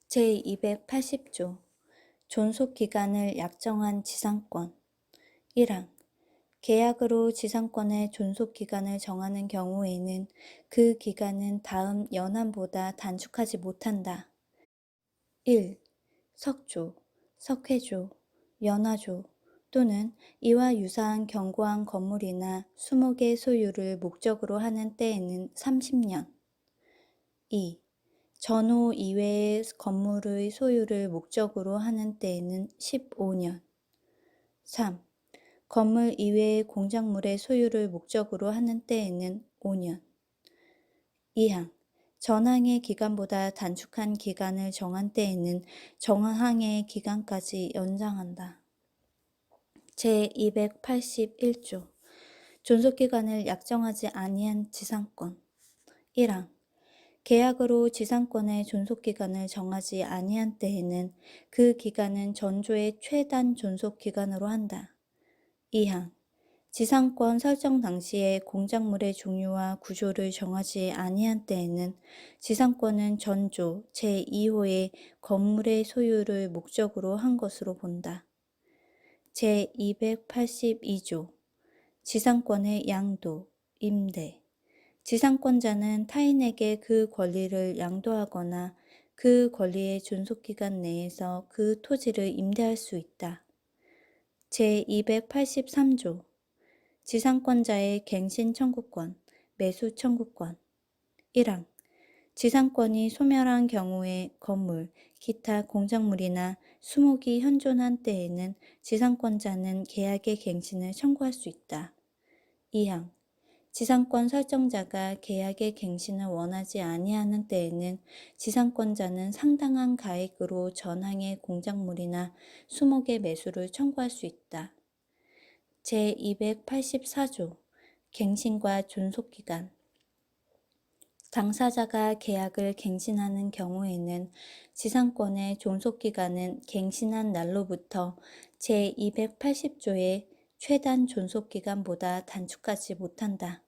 제280조 존속기간을 약정한 지상권. 1항 계약으로 지상권의 존속기간을 정하는 경우에는 그 기간은 다음 연한보다 단축하지 못한다. 1. 석조, 석회조, 연화조 또는 이와 유사한 견고한 건물이나 수목의 소유를 목적으로 하는 때에는 30년. 2. 전호 이외의 건물의 소유를 목적으로 하는 때에는 15년. 3. 건물 이외의 공작물의 소유를 목적으로 하는 때에는 5년. 2항 전항의 기간보다 단축한 기간을 정한 때에는 정항의 기간까지 연장한다. 제281조 존속기간을 약정하지 아니한 지상권. 1항 계약으로 지상권의 존속기간을 정하지 아니한 때에는 그 기간은 전조의 최단 존속기간으로 한다. 2항 지상권 설정 당시에 공작물의 종류와 구조를 정하지 아니한 때에는 지상권은 전조 제2호의 건물의 소유를 목적으로 한 것으로 본다. 제282조 지상권의 양도, 임대. 지상권자는 타인에게 그 권리를 양도하거나 그 권리의 존속기간 내에서 그 토지를 임대할 수 있다. 제283조 지상권자의 갱신 청구권, 매수 청구권. 1항 지상권이 소멸한 경우에 건물, 기타 공작물이나 수목이 현존한 때에는 지상권자는 계약의 갱신을 청구할 수 있다. 2항 지상권 설정자가 계약의 갱신을 원하지 아니하는 때에는 지상권자는 상당한 가액으로 전항의 공작물이나 수목의 매수를 청구할 수 있다. 제284조 갱신과 존속기간. 당사자가 계약을 갱신하는 경우에는 지상권의 존속기간은 갱신한 날로부터 제280조의 최단 존속기간보다 단축하지 못한다.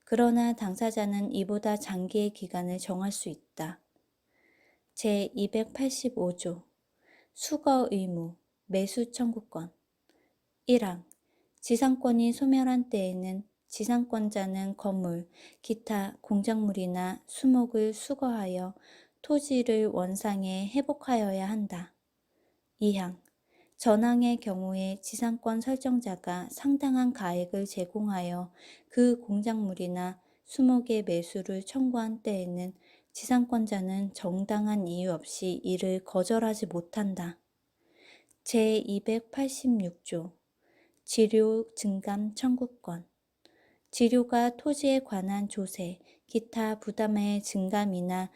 그러나 당사자는 이보다 장기의 기간을 정할 수 있다. 제285조 수거 의무, 매수 청구권. 1항 지상권이 소멸한 때에는 지상권자는 건물, 기타 공작물이나 수목을 수거하여 토지를 원상에 회복하여야 한다. 2항 전항의 경우에 지상권 설정자가 상당한 가액을 제공하여 그 공작물이나 수목의 매수를 청구한 때에는 지상권자는 정당한 이유 없이 이를 거절하지 못한다. 제286조 지료 증감 청구권. 지료가 토지에 관한 조세, 기타 부담의 증감이나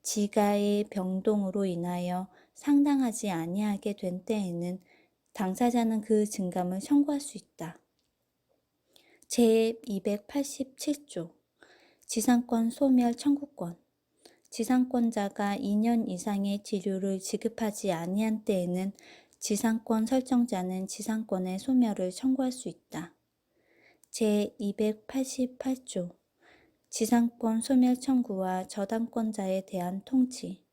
지가의 변동으로 인하여 상당하지 아니하게 된 때에는 당사자는 그 증감을 청구할 수 있다. 제287조 지상권 소멸 청구권. 지상권자가 2년 이상의 지료를 지급하지 아니한 때에는 지상권 설정자는 지상권의 소멸을 청구할 수 있다. 제288조 지상권 소멸 청구와 저당권자에 대한 통지.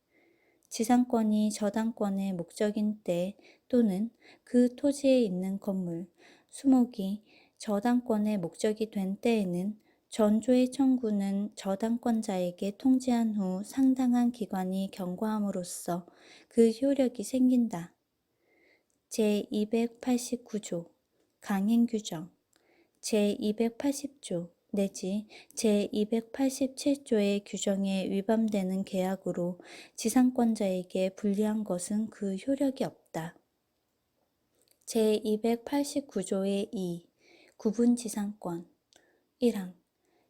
지상권이 저당권의 목적인 때 또는 그 토지에 있는 건물, 수목이 저당권의 목적이 된 때에는 전조의 청구는 저당권자에게 통지한 후 상당한 기간이 경과함으로써 그 효력이 생긴다. 제289조 강행규정. 제280조 내지 제287조의 규정에 위반되는 계약으로 지상권자에게 불리한 것은 그 효력이 없다. 제289조의 2. 구분지상권. 1항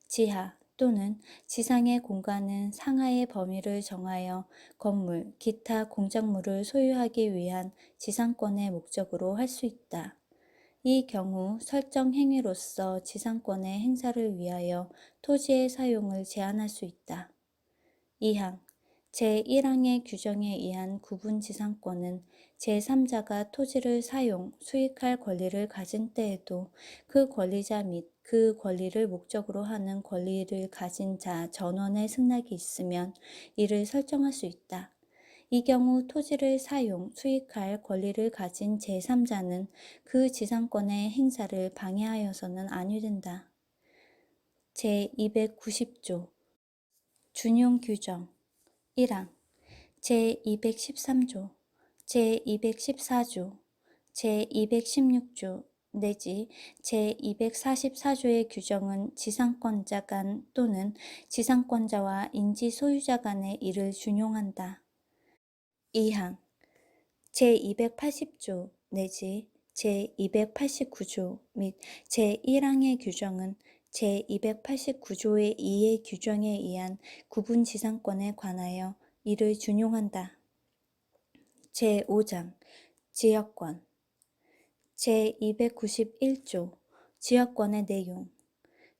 지하 또는 지상의 공간은 상하의 범위를 정하여 건물, 기타 공작물을 소유하기 위한 지상권의 목적으로 할 수 있다. 이 경우 설정 행위로서 지상권의 행사를 위하여 토지의 사용을 제한할 수 있다. 2항 제1항의 규정에 의한 구분지상권은 제3자가 토지를 사용, 수익할 권리를 가진 때에도 그 권리자 및 그 권리를 목적으로 하는 권리를 가진 자 전원의 승낙이 있으면 이를 설정할 수 있다. 이 경우 토지를 사용, 수익할 권리를 가진 제3자는 그 지상권의 행사를 방해하여서는 아니 된다. 제290조 준용 규정 1항 제213조, 제214조, 제216조 내지 제244조의 규정은 지상권자 간 또는 지상권자와 인지 소유자 간의 이를 준용한다. 2항 제280조 내지 제289조 및 제1항의 규정은 제289조의 2의 규정에 의한 구분지상권에 관하여 이를 준용한다. 제5장 지역권 제291조 지역권의 내용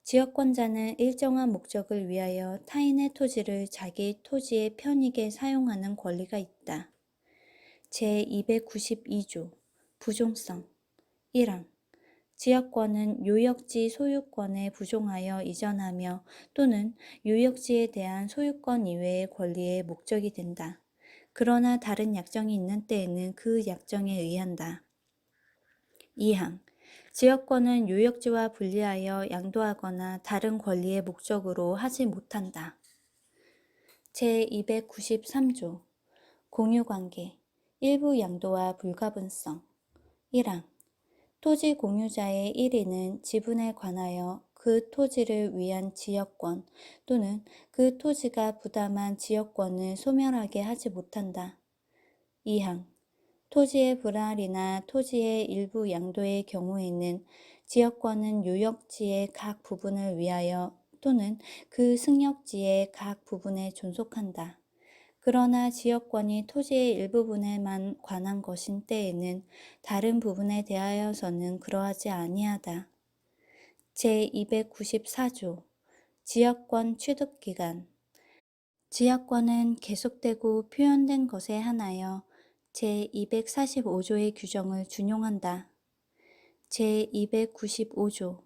지역권자는 일정한 목적을 위하여 타인의 토지를 자기 토지의 편익에 사용하는 권리가 있다. 제292조 부종성 1항 지역권은 요역지 소유권에 부종하여 이전하며 또는 요역지에 대한 소유권 이외의 권리의 목적이 된다. 그러나 다른 약정이 있는 때에는 그 약정에 의한다. 2항 지역권은 요역지와 분리하여 양도하거나 다른 권리의 목적으로 하지 못한다. 제293조 공유관계 일부 양도와 불가분성 1항 토지 공유자의 1인은 지분에 관하여 그 토지를 위한 지역권 또는 그 토지가 부담한 지역권을 소멸하게 하지 못한다. 2항 토지의 분할이나 토지의 일부 양도의 경우에는 지역권은 요역지의 각 부분을 위하여 또는 그 승역지의 각 부분에 존속한다. 그러나 지역권이 토지의 일부분에만 관한 것인 때에는 다른 부분에 대하여서는 그러하지 아니하다. 제294조 지역권 취득기간 지역권은 계속되고 표현된 것에 한하여 제245조의 규정을 준용한다. 제295조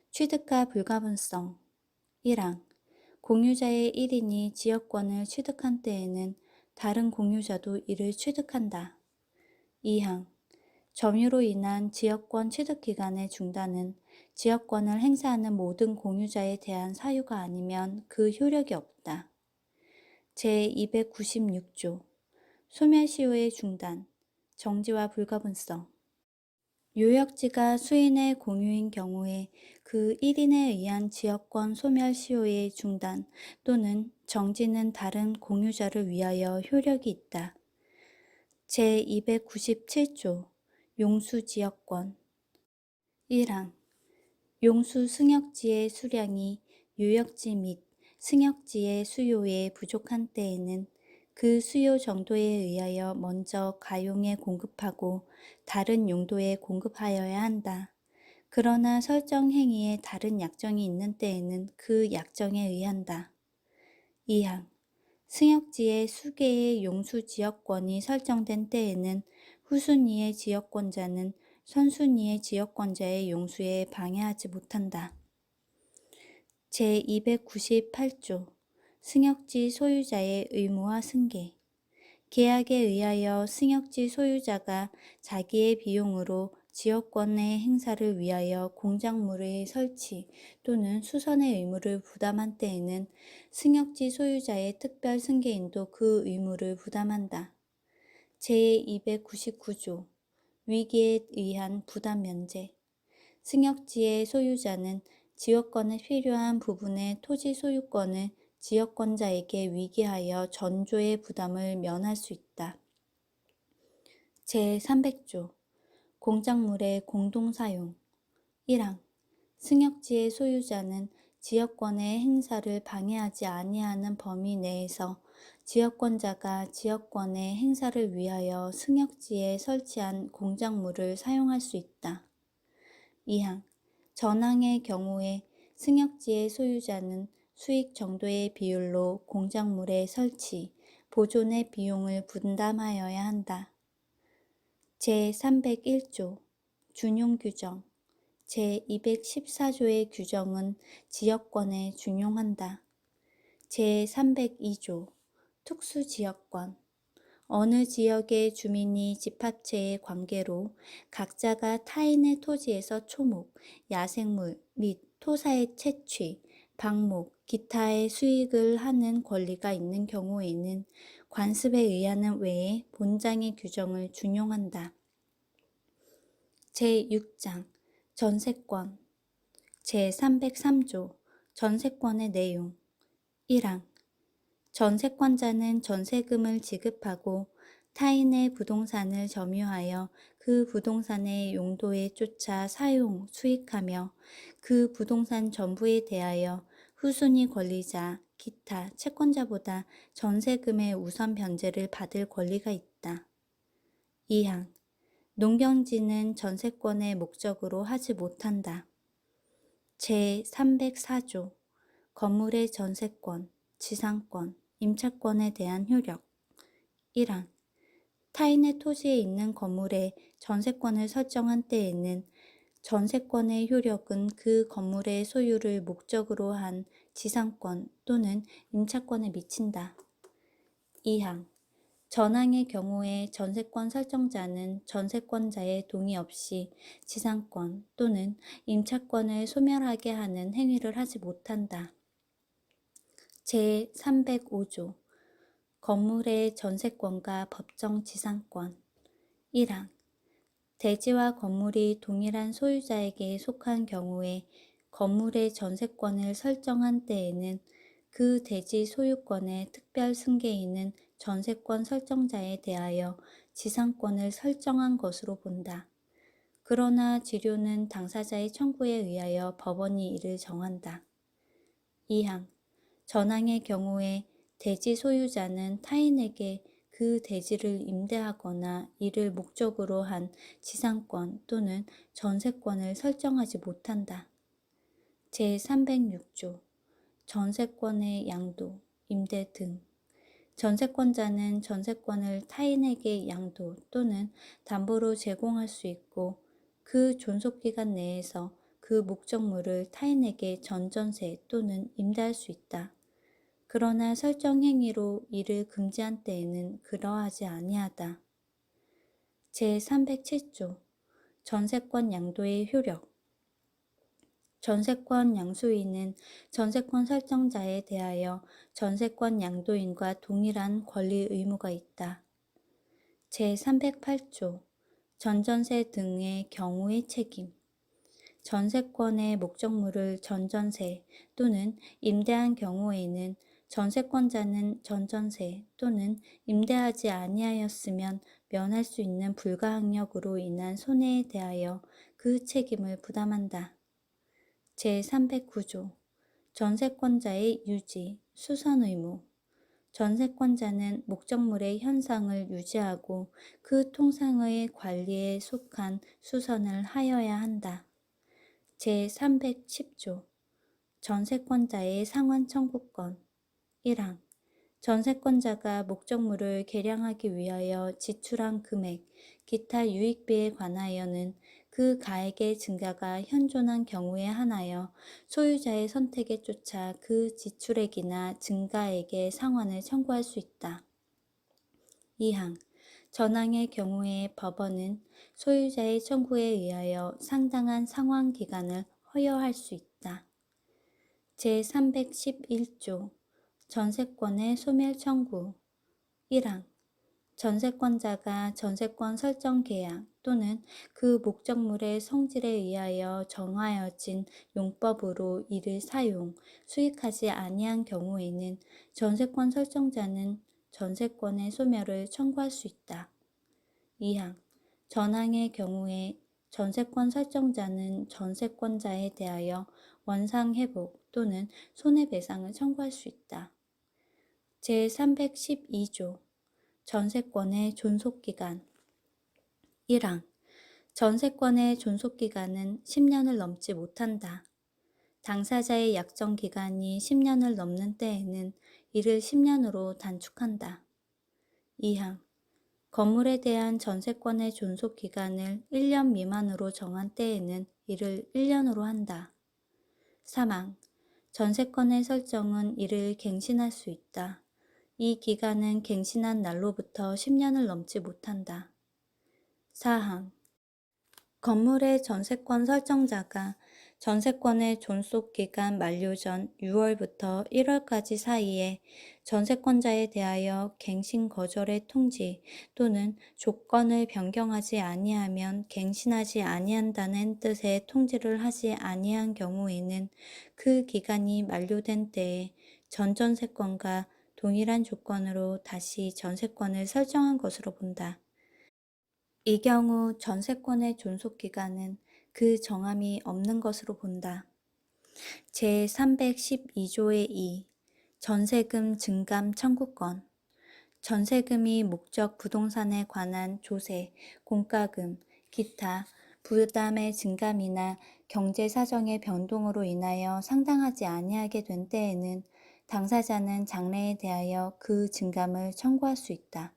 취득과 불가분성 1항 공유자의 1인이 지역권을 취득한 때에는 다른 공유자도 이를 취득한다. 2항 점유로 인한 지역권 취득 기간의 중단은 지역권을 행사하는 모든 공유자에 대한 사유가 아니면 그 효력이 없다. 제296조 소멸시효의 중단, 정지와 불가분성 요역지가 수인의 공유인 경우에 그 1인에 의한 지역권 소멸시효의 중단 또는 정지는 다른 공유자를 위하여 효력이 있다. 제297조 용수지역권 1항 용수 승역지의 수량이 요역지 및 승역지의 수요에 부족한 때에는 그 수요 정도에 의하여 먼저 가용에 공급하고 다른 용도에 공급하여야 한다. 그러나 설정 행위에 다른 약정이 있는 때에는 그 약정에 의한다. 2항 승역지의 수개의 용수지역권이 설정된 때에는 후순위의 지역권자는 선순위의 지역권자의 용수에 방해하지 못한다. 제298조 승역지 소유자의 의무와 승계 계약에 의하여 승역지 소유자가 자기의 비용으로 지역권의 행사를 위하여 공작물의 설치 또는 수선의 의무를 부담한 때에는 승역지 소유자의 특별 승계인도 그 의무를 부담한다. 제299조 위기에 의한 부담 면제 승역지의 소유자는 지역권에 필요한 부분의 토지 소유권을 지역권자에게 위기하여 전조의 부담을 면할 수 있다. 제300조 공작물의 공동사용 1항 승역지의 소유자는 지역권의 행사를 방해하지 아니하는 범위 내에서 지역권자가 지역권의 행사를 위하여 승역지에 설치한 공작물을 사용할 수 있다. 2항 전항의 경우에 승역지의 소유자는 수익 정도의 비율로 공작물의 설치, 보존의 비용을 분담하여야 한다. 제301조 준용규정 제214조의 규정은 지역권에 준용한다. 제302조 특수지역권 어느 지역의 주민이 집합체의 관계로 각자가 타인의 토지에서 초목, 야생물 및 토사의 채취, 방목, 기타의 수익을 하는 권리가 있는 경우에는 관습에 의하는 외에 본장의 규정을 준용한다. 제6장 전세권 제303조 전세권의 내용 1항 전세권자는 전세금을 지급하고 타인의 부동산을 점유하여 그 부동산의 용도에 쫓아 사용, 수익하며 그 부동산 전부에 대하여 후순위 권리자, 기타 채권자보다 전세금의 우선 변제를 받을 권리가 있다. 2항 농경지는 전세권의 목적으로 하지 못한다. 제304조 건물의 전세권, 지상권, 임차권에 대한 효력 1항 타인의 토지에 있는 건물에 전세권을 설정한 때에는 전세권의 효력은 그 건물의 소유를 목적으로 한 지상권 또는 임차권에 미친다. 2항 전항의 경우에 전세권 설정자는 전세권자의 동의 없이 지상권 또는 임차권을 소멸하게 하는 행위를 하지 못한다. 제305조 건물의 전세권과 법정 지상권 1항 대지와 건물이 동일한 소유자에게 속한 경우에 건물의 전세권을 설정한 때에는 그 대지 소유권의 특별 승계인은 전세권 설정자에 대하여 지상권을 설정한 것으로 본다. 그러나 지료는 당사자의 청구에 의하여 법원이 이를 정한다. 2항 전항의 경우에 대지 소유자는 타인에게 그 대지를 임대하거나 이를 목적으로 한 지상권 또는 전세권을 설정하지 못한다. 제306조 전세권의 양도, 임대 등 전세권자는 전세권을 타인에게 양도 또는 담보로 제공할 수 있고 그 존속기간 내에서 그 목적물을 타인에게 전전세 또는 임대할 수 있다. 그러나 설정 행위로 이를 금지한 때에는 그러하지 아니하다. 제307조 전세권 양도의 효력 전세권 양수인은 전세권 설정자에 대하여 전세권 양도인과 동일한 권리 의무가 있다. 제308조 전전세 등의 경우의 책임 전세권의 목적물을 전전세 또는 임대한 경우에는 전세권자는 전전세 또는 임대하지 아니하였으면 면할 수 있는 불가항력으로 인한 손해에 대하여 그 책임을 부담한다. 제309조 전세권자의 유지, 수선 의무 전세권자는 목적물의 현상을 유지하고 그 통상의 관리에 속한 수선을 하여야 한다. 제310조 전세권자의 상환 청구권 1항 전세권자가 목적물을 개량하기 위하여 지출한 금액, 기타 유익비에 관하여는 그 가액의 증가가 현존한 경우에 한하여 소유자의 선택에 쫓아 그 지출액이나 증가액의 상환을 청구할 수 있다. 2항 전항의 경우에 법원은 소유자의 청구에 의하여 상당한 상환 기간을 허여할 수 있다. 제311조 전세권의 소멸 청구 1항 전세권자가 전세권 설정 계약 또는 그 목적물의 성질에 의하여 정하여진 용법으로 이를 사용, 수익하지 아니한 경우에는 전세권 설정자는 전세권의 소멸을 청구할 수 있다. 2항 전항의 경우에 전세권 설정자는 전세권자에 대하여 원상회복 또는 손해배상을 청구할 수 있다. 제312조 전세권의 존속기간 1항 전세권의 존속기간은 10년을 넘지 못한다. 당사자의 약정기간이 10년을 넘는 때에는 이를 10년으로 단축한다. 2항 건물에 대한 전세권의 존속 기간을 1년 미만으로 정한 때에는 이를 1년으로 한다. 3항 전세권의 설정은 이를 갱신할 수 있다. 이 기간은 갱신한 날로부터 10년을 넘지 못한다. 4항 건물의 전세권 설정자가 전세권의 존속기간 만료 전 6월부터 1월까지 사이에 전세권자에 대하여 갱신 거절의 통지 또는 조건을 변경하지 아니하면 갱신하지 아니한다는 뜻의 통지를 하지 아니한 경우에는 그 기간이 만료된 때에 전 전세권과 동일한 조건으로 다시 전세권을 설정한 것으로 본다. 이 경우 전세권의 존속기간은 그 정함이 없는 것으로 본다. 제312조의 2 전세금 증감 청구권 전세금이 목적 부동산에 관한 조세, 공과금, 기타 부담의 증감이나 경제사정의 변동으로 인하여 상당하지 아니하게 된 때에는 당사자는 장래에 대하여 그 증감을 청구할 수 있다.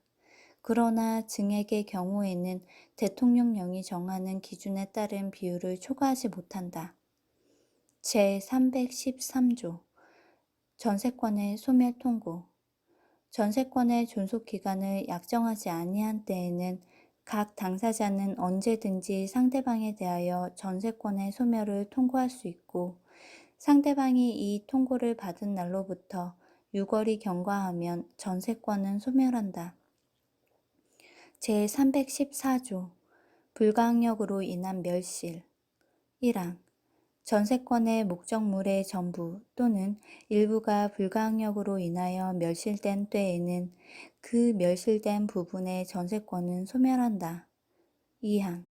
그러나 증액의 경우에는 대통령령이 정하는 기준에 따른 비율을 초과하지 못한다. 제313조 전세권의 소멸 통고 전세권의 존속기간을 약정하지 아니한 때에는 각 당사자는 언제든지 상대방에 대하여 전세권의 소멸을 통고할 수 있고 상대방이 이 통고를 받은 날로부터 6월이 경과하면 전세권은 소멸한다. 제314조 불가항력으로 인한 멸실 1항 전세권의 목적물의 전부 또는 일부가 불가항력으로 인하여 멸실된 때에는 그 멸실된 부분의 전세권은 소멸한다. 2항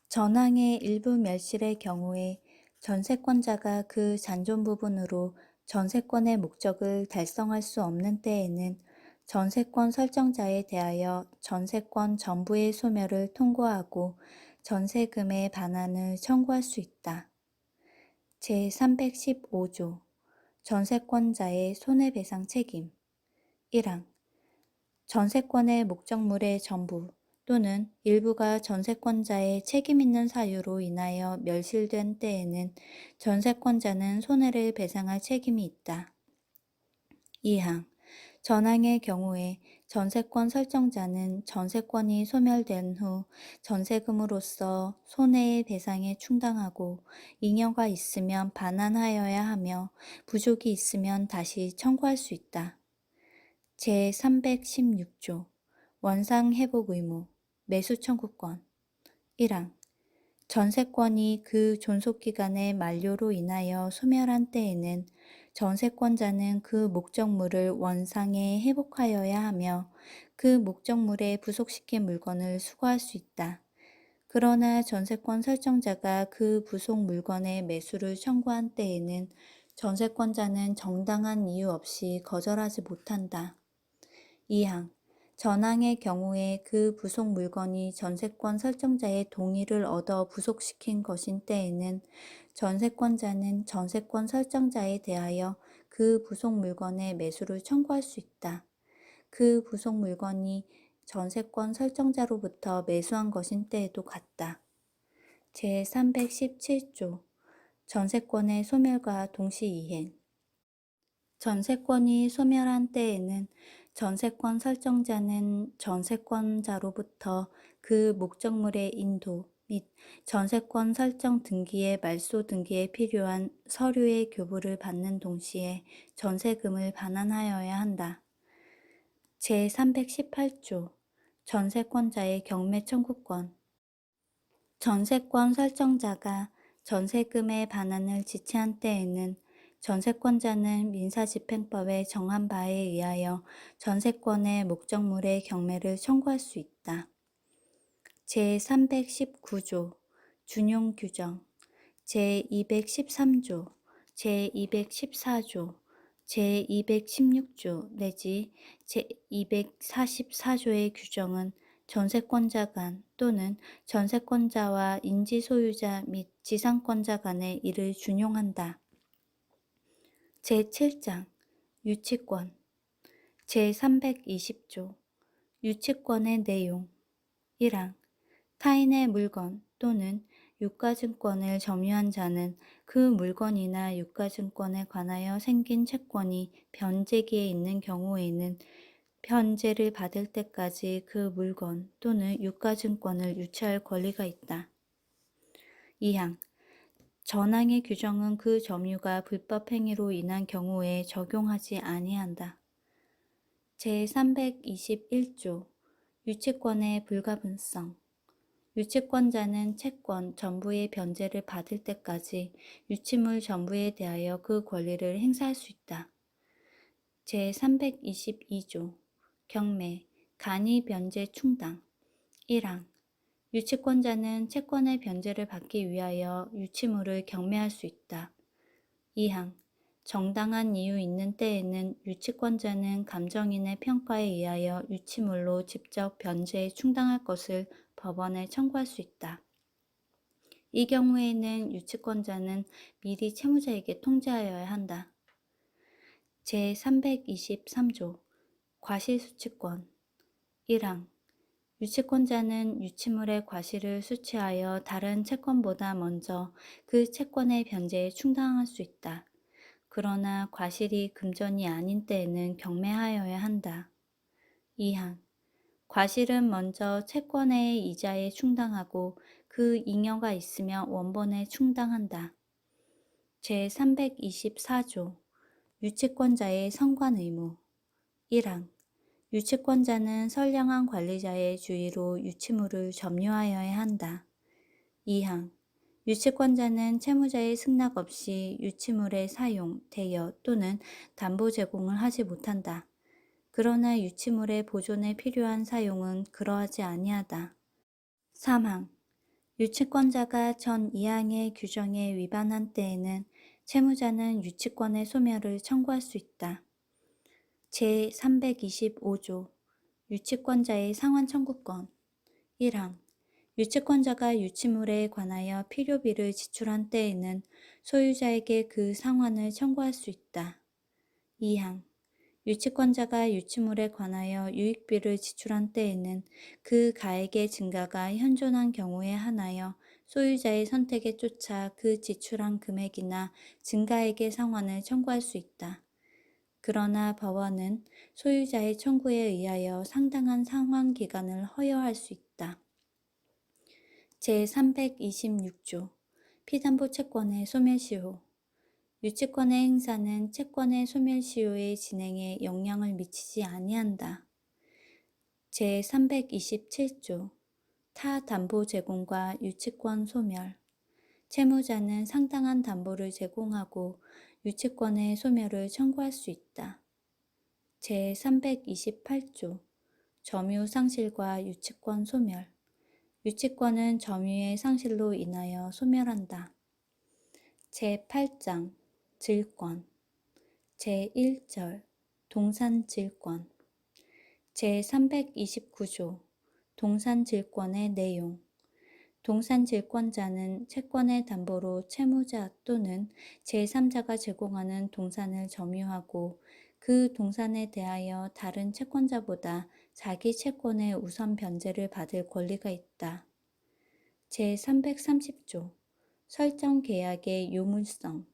전항의 일부 멸실의 경우에 전세권자가 그 잔존 부분으로 전세권의 목적을 달성할 수 없는 때에는 전세권 설정자에 대하여 전세권 전부의 소멸을 통고하고 전세금의 반환을 청구할 수 있다. 제315조 전세권자의 손해배상 책임 1항 전세권의 목적물의 전부 또는 일부가 전세권자의 책임있는 사유로 인하여 멸실된 때에는 전세권자는 손해를 배상할 책임이 있다. 2항 전항의 경우에 전세권 설정자는 전세권이 소멸된 후 전세금으로서 손해의 배상에 충당하고 잉여가 있으면 반환하여야 하며 부족이 있으면 다시 청구할 수 있다. 제316조 원상회복 의무 매수 청구권 1항 전세권이 그 존속기간의 만료로 인하여 소멸한 때에는 전세권자는 그 목적물을 원상에 회복하여야 하며 그 목적물에 부속시킨 물건을 수거할 수 있다. 그러나 전세권 설정자가 그 부속 물건의 매수를 청구한 때에는 전세권자는 정당한 이유 없이 거절하지 못한다. 2항 전항의 경우에 그 부속 물건이 전세권 설정자의 동의를 얻어 부속시킨 것인 때에는 전세권자는 전세권 설정자에 대하여 그 부속 물건의 매수를 청구할 수 있다. 그 부속 물건이 전세권 설정자로부터 매수한 것인 때에도 같다. 제317조 전세권의 소멸과 동시이행 전세권이 소멸한 때에는 전세권 설정자는 전세권자로부터 그 목적물의 인도 및 전세권 설정 등기의 말소 등기에 필요한 서류의 교부를 받는 동시에 전세금을 반환하여야 한다. 제318조 전세권자의 경매 청구권 전세권 설정자가 전세금의 반환을 지체한 때에는 전세권자는 민사집행법에 정한 바에 의하여 전세권의 목적물의 경매를 청구할 수 있다. 제319조 준용규정 제213조, 제214조, 제216조 내지 제244조의 규정은 전세권자 간 또는 전세권자와 인지소유자 및 지상권자 간에 이를 준용한다. 제7장 유치권 제320조 유치권의 내용 1항 타인의 물건 또는 유가증권을 점유한 자는 그 물건이나 유가증권에 관하여 생긴 채권이 변제기에 있는 경우에는 변제를 받을 때까지 그 물건 또는 유가증권을 유치할 권리가 있다. 2항 전항의 규정은 그 점유가 불법 행위로 인한 경우에 적용하지 아니한다. 제321조 유치권의 불가분성 유치권자는 채권 전부의 변제를 받을 때까지 유치물 전부에 대하여 그 권리를 행사할 수 있다. 제322조 경매, 간이 변제 충당 1항 유치권자는 채권의 변제를 받기 위하여 유치물을 경매할 수 있다. 2항 정당한 이유 있는 때에는 유치권자는 감정인의 평가에 의하여 유치물로 직접 변제에 충당할 것을 법원에 청구할 수 있다. 이 경우에는 유치권자는 미리 채무자에게 통지하여야 한다. 제323조 과실수취권 1항 유치권자는 유치물의 과실을 수취하여 다른 채권보다 먼저 그 채권의 변제에 충당할 수 있다. 그러나 과실이 금전이 아닌 때에는 경매하여야 한다. 2항 과실은 먼저 채권의 이자에 충당하고 그 잉여가 있으면 원본에 충당한다. 제324조 유치권자의 선관 의무 1항 유치권자는 선량한 관리자의 주의로 유치물을 점유하여야 한다. 2항 유치권자는 채무자의 승낙 없이 유치물의 사용, 대여 또는 담보 제공을 하지 못한다. 그러나 유치물의 보존에 필요한 사용은 그러하지 아니하다. 3항 유치권자가 전 2항의 규정에 위반한 때에는 채무자는 유치권의 소멸을 청구할 수 있다. 제325조 유치권자의 상환 청구권 1항 유치권자가 유치물에 관하여 필요비를 지출한 때에는 소유자에게 그 상환을 청구할 수 있다. 2항 유치권자가 유치물에 관하여 유익비를 지출한 때에는 그 가액의 증가가 현존한 경우에 한하여 소유자의 선택에 쫓아 그 지출한 금액이나 증가액의 상환을 청구할 수 있다. 그러나 법원은 소유자의 청구에 의하여 상당한 상환 기간을 허용할 수 있다. 제326조 피담보 채권의 소멸시효 유치권의 행사는 채권의 소멸시효의 진행에 영향을 미치지 아니한다. 제327조 타 담보 제공과 유치권 소멸 채무자는 상당한 담보를 제공하고 유치권의 소멸을 청구할 수 있다. 제328조 점유 상실과 유치권 소멸 유치권은 점유의 상실로 인하여 소멸한다. 제8장 질권 제1절 동산질권 제329조 동산질권의 내용 동산질권자는 채권의 담보로 채무자 또는 제3자가 제공하는 동산을 점유하고 그 동산에 대하여 다른 채권자보다 자기 채권의 우선 변제를 받을 권리가 있다. 제330조 설정 계약의 요물성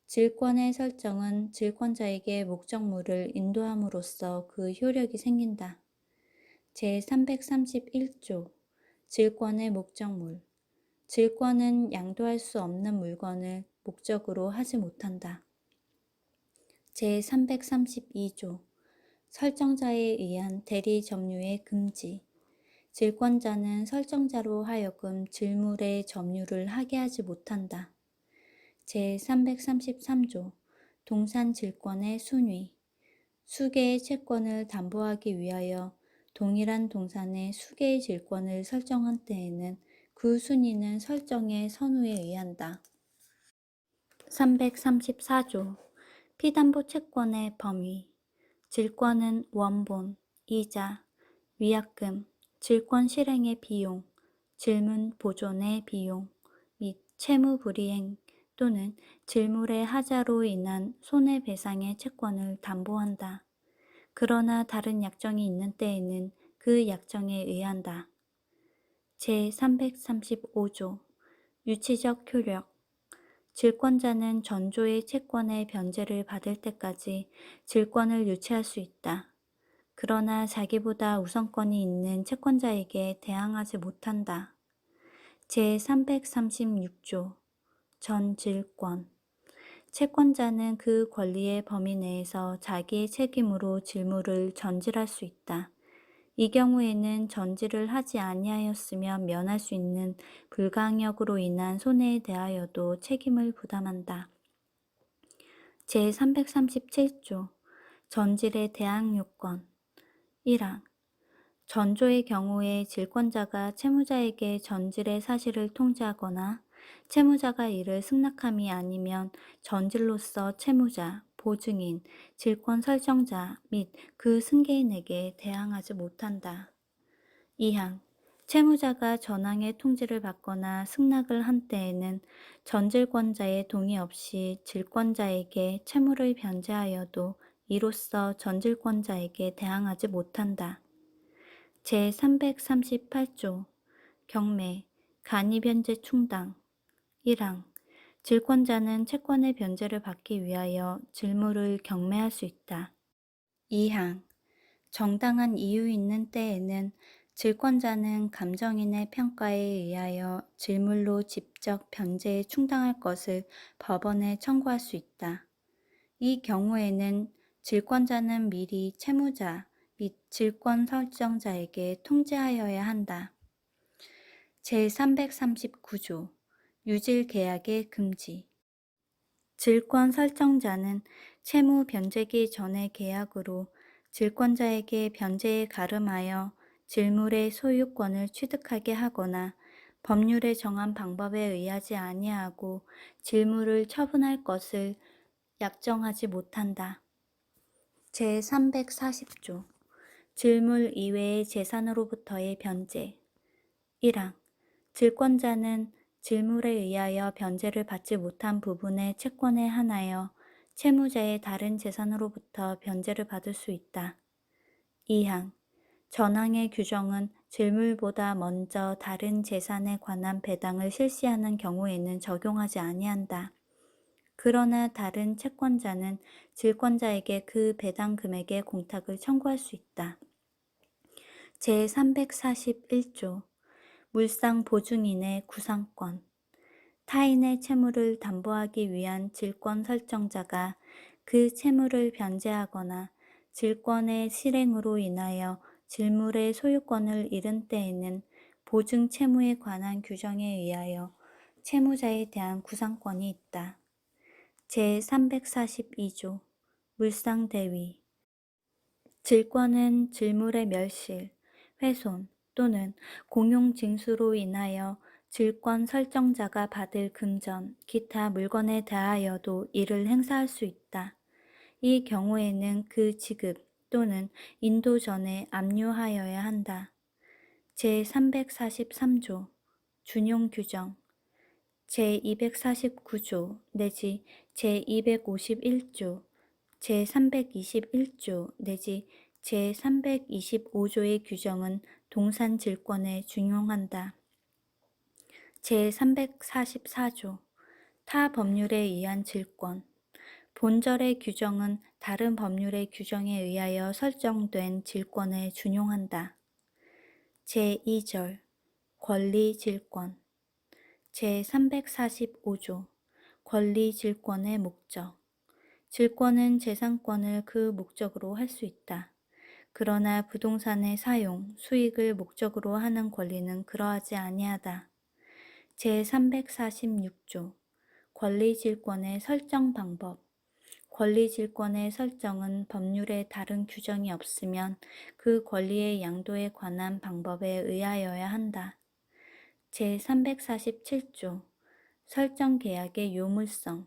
질권의 설정은 질권자에게 목적물을 인도함으로써 그 효력이 생긴다. 제331조 질권의 목적물 질권은 양도할 수 없는 물건을 목적으로 하지 못한다. 제332조 설정자에 의한 대리 점유의 금지 질권자는 설정자로 하여금 질물의 점유를 하게 하지 못한다. 제333조 동산질권의 순위 수개의 채권을 담보하기 위하여 동일한 동산의 수개의 질권을 설정한 때에는 그 순위는 설정의 선우에 의한다. 334조 피담보 채권의 범위 질권은 원본, 이자, 위약금, 질권 실행의 비용, 질문 보존의 비용 및 채무 불이행 또는 질물의 하자로 인한 손해배상의 채권을 담보한다. 그러나 다른 약정이 있는 때에는 그 그 약정에 의한다. 제335조 유치적 효력 질권자는 전조의 채권의 변제를 받을 때까지 질권을 유치할 수 있다. 그러나 자기보다 우선권이 있는 채권자에게 대항하지 못한다. 제336조 전질권 채권자는 그 권리의 범위 내에서 자기의 책임으로 질물을 전질할 수 있다. 이 경우에는 전질을 하지 아니하였으면 면할 수 있는 불가항력으로 인한 손해에 대하여도 책임을 부담한다. 제337조 전질의 대항요건 1항 전조의 경우에 질권자가 채무자에게 전질의 사실을 통지하거나 채무자가 이를 승낙함이 아니면 전질로서 채무자, 보증인, 질권 설정자 및 그 승계인에게 대항하지 못한다. 2항 채무자가 전항의 통지를 받거나 승낙을 한 때에는 전질권자의 동의 없이 질권자에게 채무를 변제하여도 이로써 전질권자에게 대항하지 못한다. 제338조 경매, 간이변제 충당 1항 질권자는 채권의 변제를 받기 위하여 질물을 경매할 수 있다. 2항 정당한 이유 있는 때에는 질권자는 감정인의 평가에 의하여 질물로 직접 변제에 충당할 것을 법원에 청구할 수 있다. 이 경우에는 질권자는 미리 채무자 및 질권 설정자에게 통지하여야 한다. 제339조 유질계약의 금지 질권 설정자는 채무 변제기 전의 계약으로 질권자에게 변제에 가름하여 질물의 소유권을 취득하게 하거나 법률에 정한 방법에 의하지 아니하고 질물을 처분할 것을 약정하지 못한다. 제340조 질물 이외의 재산으로부터의 변제 1항 질권자는 질물에 의하여 변제를 받지 못한 부분의 채권에 한하여 채무자의 다른 재산으로부터 변제를 받을 수 있다. 2항 전항의 규정은 질물보다 먼저 다른 재산에 관한 배당을 실시하는 경우에는 적용하지 아니한다. 그러나 다른 채권자는 질권자에게 그 배당 금액의 공탁을 청구할 수 있다. 제341조 물상 보증인의 구상권 타인의 채무를 담보하기 위한 질권 설정자가 그 채무를 변제하거나 질권의 실행으로 인하여 질물의 소유권을 잃은 때에는 보증 채무에 관한 규정에 의하여 채무자에 대한 구상권이 있다. 제342조 물상대위 질권은 질물의 멸실, 훼손 또는 공용징수로 인하여 질권 설정자가 받을 금전, 기타 물건에 대하여도 이를 행사할 수 있다. 이 경우에는 그 지급 또는 인도 전에 압류하여야 한다. 제343조 준용규정 제249조 내지 제251조, 제321조 내지 제325조의 규정은 동산질권에 준용한다. 제344조 타 법률에 의한 질권 본절의 규정은 다른 법률의 규정에 의하여 설정된 질권에 준용한다. 제2절 권리질권 제345조 권리질권의 목적 질권은 재산권을 그 목적으로 할 수 있다. 그러나 부동산의 사용, 수익을 목적으로 하는 권리는 그러하지 아니하다. 제346조 권리질권의 설정 방법 권리질권의 설정은 법률에 다른 규정이 없으면 그 권리의 양도에 관한 방법에 의하여야 한다. 제347조 설정계약의 요물성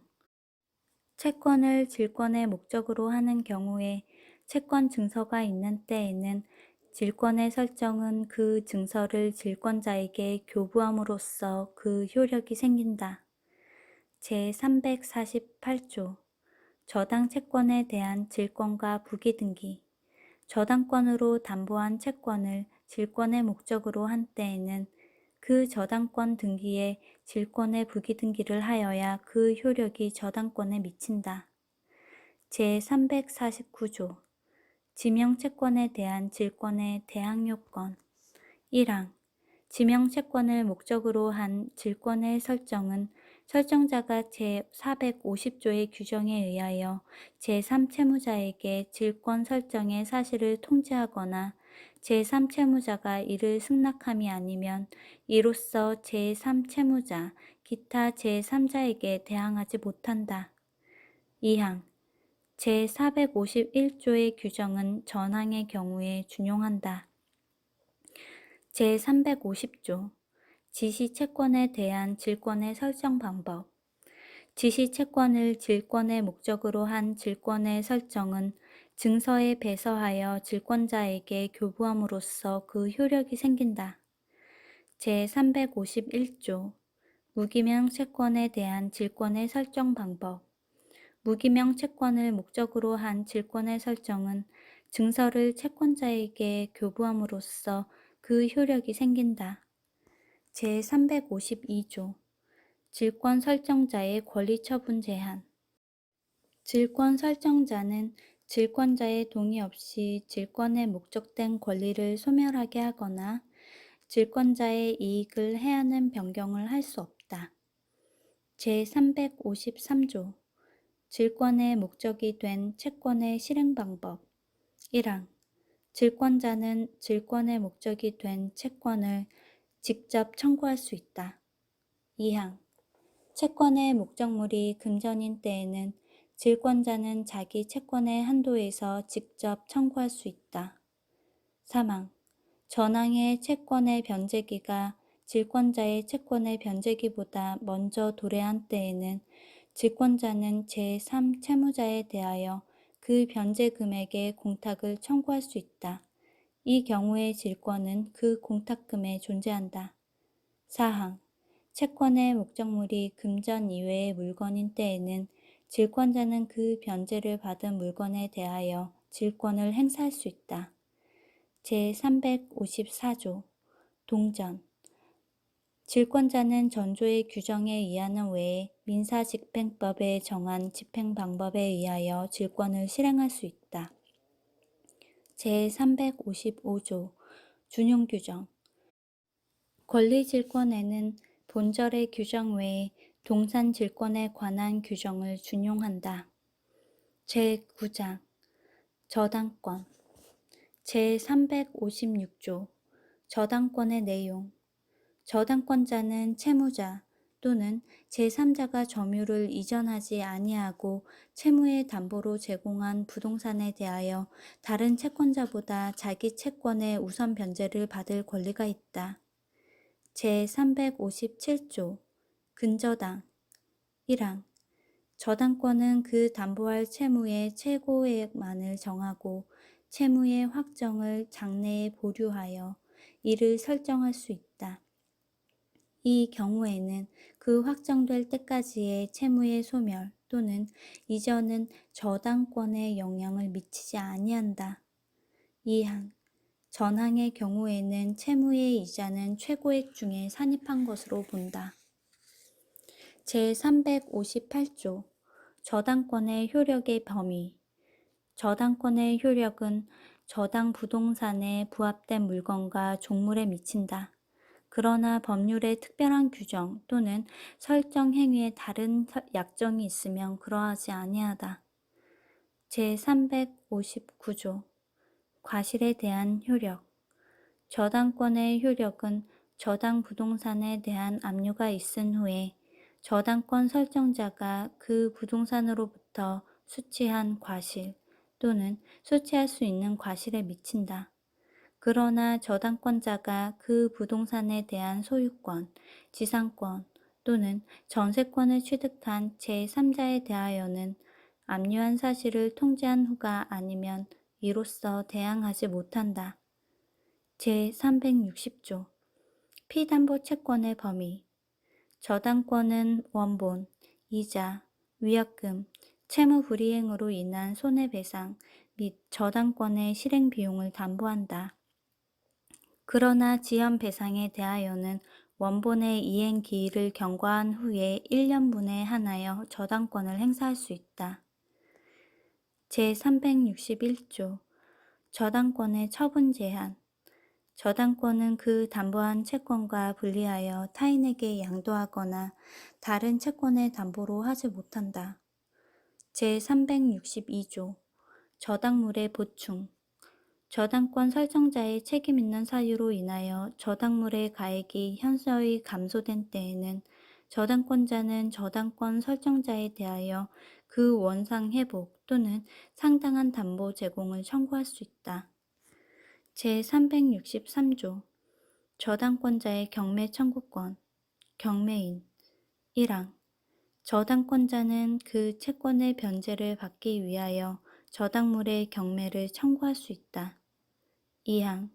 채권을 질권의 목적으로 하는 경우에 채권 증서가 있는 때에는 질권의 설정은 그 증서를 질권자에게 교부함으로써 그 효력이 생긴다. 제348조 저당 채권에 대한 질권과 부기등기 저당권으로 담보한 채권을 질권의 목적으로 한 때에는 그 저당권 등기에 질권의 부기등기를 하여야 그 효력이 저당권에 미친다. 제349조 지명채권에 대한 질권의 대항요건 1항 지명채권을 목적으로 한 질권의 설정은 설정자가 제450조의 규정에 의하여 제3채무자에게 질권 설정의 사실을 통지하거나 제3채무자가 이를 승낙함이 아니면 이로써 제3채무자, 기타 제3자에게 대항하지 못한다. 2항 제451조의 규정은 전항의 경우에 준용한다. 제350조 지시채권에 대한 질권의 설정 방법 지시채권을 질권의 목적으로 한 질권의 설정은 증서에 배서하여 질권자에게 교부함으로써 그 효력이 생긴다. 제351조 무기명 채권에 대한 질권의 설정 방법 무기명 채권을 목적으로 한 질권의 설정은 증서를 채권자에게 교부함으로써 그 효력이 생긴다. 제352조 질권 설정자의 권리 처분 제한 질권 설정자는 질권자의 동의 없이 질권에 목적된 권리를 소멸하게 하거나 질권자의 이익을 해하는 변경을 할 수 없다. 제353조 질권의 목적이 된 채권의 실행 방법 1항 질권자는 질권의 목적이 된 채권을 직접 청구할 수 있다. 2항 채권의 목적물이 금전인 때에는 질권자는 자기 채권의 한도에서 직접 청구할 수 있다. 3항 전항의 채권의 변제기가 질권자의 채권의 변제기보다 먼저 도래한 때에는 질권자는 제3채무자에 대하여 그 변제 금액의 공탁을 청구할 수 있다. 이 경우의 질권은 그 공탁금에 존재한다. 4항 채권의 목적물이 금전 이외의 물건인 때에는 질권자는 그 변제를 받은 물건에 대하여 질권을 행사할 수 있다. 제354조 동전 질권자는 전조의 규정에 의하는 외에 민사집행법에 정한 집행 방법에 의하여 질권을 실행할 수 있다. 제355조 준용규정 권리질권에는 본절의 규정 외에 동산질권에 관한 규정을 준용한다. 제9장 저당권 제356조 저당권의 내용 저당권자는 채무자 또는 제3자가 점유를 이전하지 아니하고 채무의 담보로 제공한 부동산에 대하여 다른 채권자보다 자기 채권의 우선 변제를 받을 권리가 있다. 제357조 근저당 1항 저당권은 그 담보할 채무의 최고액만을 정하고 채무의 확정을 장래에 보류하여 이를 설정할 수 있다. 이 경우에는 그 확정될 때까지의 채무의 소멸 또는 이전은 저당권에 영향을 미치지 아니한다. 2항 전항의 경우에는 채무의 이자는 최고액 중에 산입한 것으로 본다. 제358조 저당권의 효력의 범위 저당권의 효력은 저당 부동산에 부합된 물건과 종물에 미친다. 그러나 법률의 특별한 규정 또는 설정 행위에 다른 약정이 있으면 그러하지 아니하다. 제359조 과실에 대한 효력 저당권의 효력은 저당 부동산에 대한 압류가 있은 후에 저당권 설정자가 그 부동산으로부터 수취한 과실 또는 수취할 수 있는 과실에 미친다. 그러나 저당권자가 그 부동산에 대한 소유권, 지상권 또는 전세권을 취득한 제3자에 대하여는 압류한 사실을 통지한 후가 아니면 이로써 대항하지 못한다. 제360조 피담보 채권의 범위 저당권은 원본, 이자, 위약금, 채무 불이행으로 인한 손해배상 및 저당권의 실행 비용을 담보한다. 그러나 지연 배상에 대하여는 원본의 이행 기일을 경과한 후에 1년분에 한하여 저당권을 행사할 수 있다. 제361조 저당권의 처분 제한. 저당권은 그 담보한 채권과 분리하여 타인에게 양도하거나 다른 채권의 담보로 하지 못한다. 제362조 저당물의 보충. 저당권 설정자의 책임 있는 사유로 인하여 저당물의 가액이 현저히 감소된 때에는 저당권자는 저당권 설정자에 대하여 그 원상 회복 또는 상당한 담보 제공을 청구할 수 있다. 제363조 저당권자의 경매 청구권. 경매인 1항 저당권자는 그 채권의 변제를 받기 위하여 저당물의 경매를 청구할 수 있다. 2항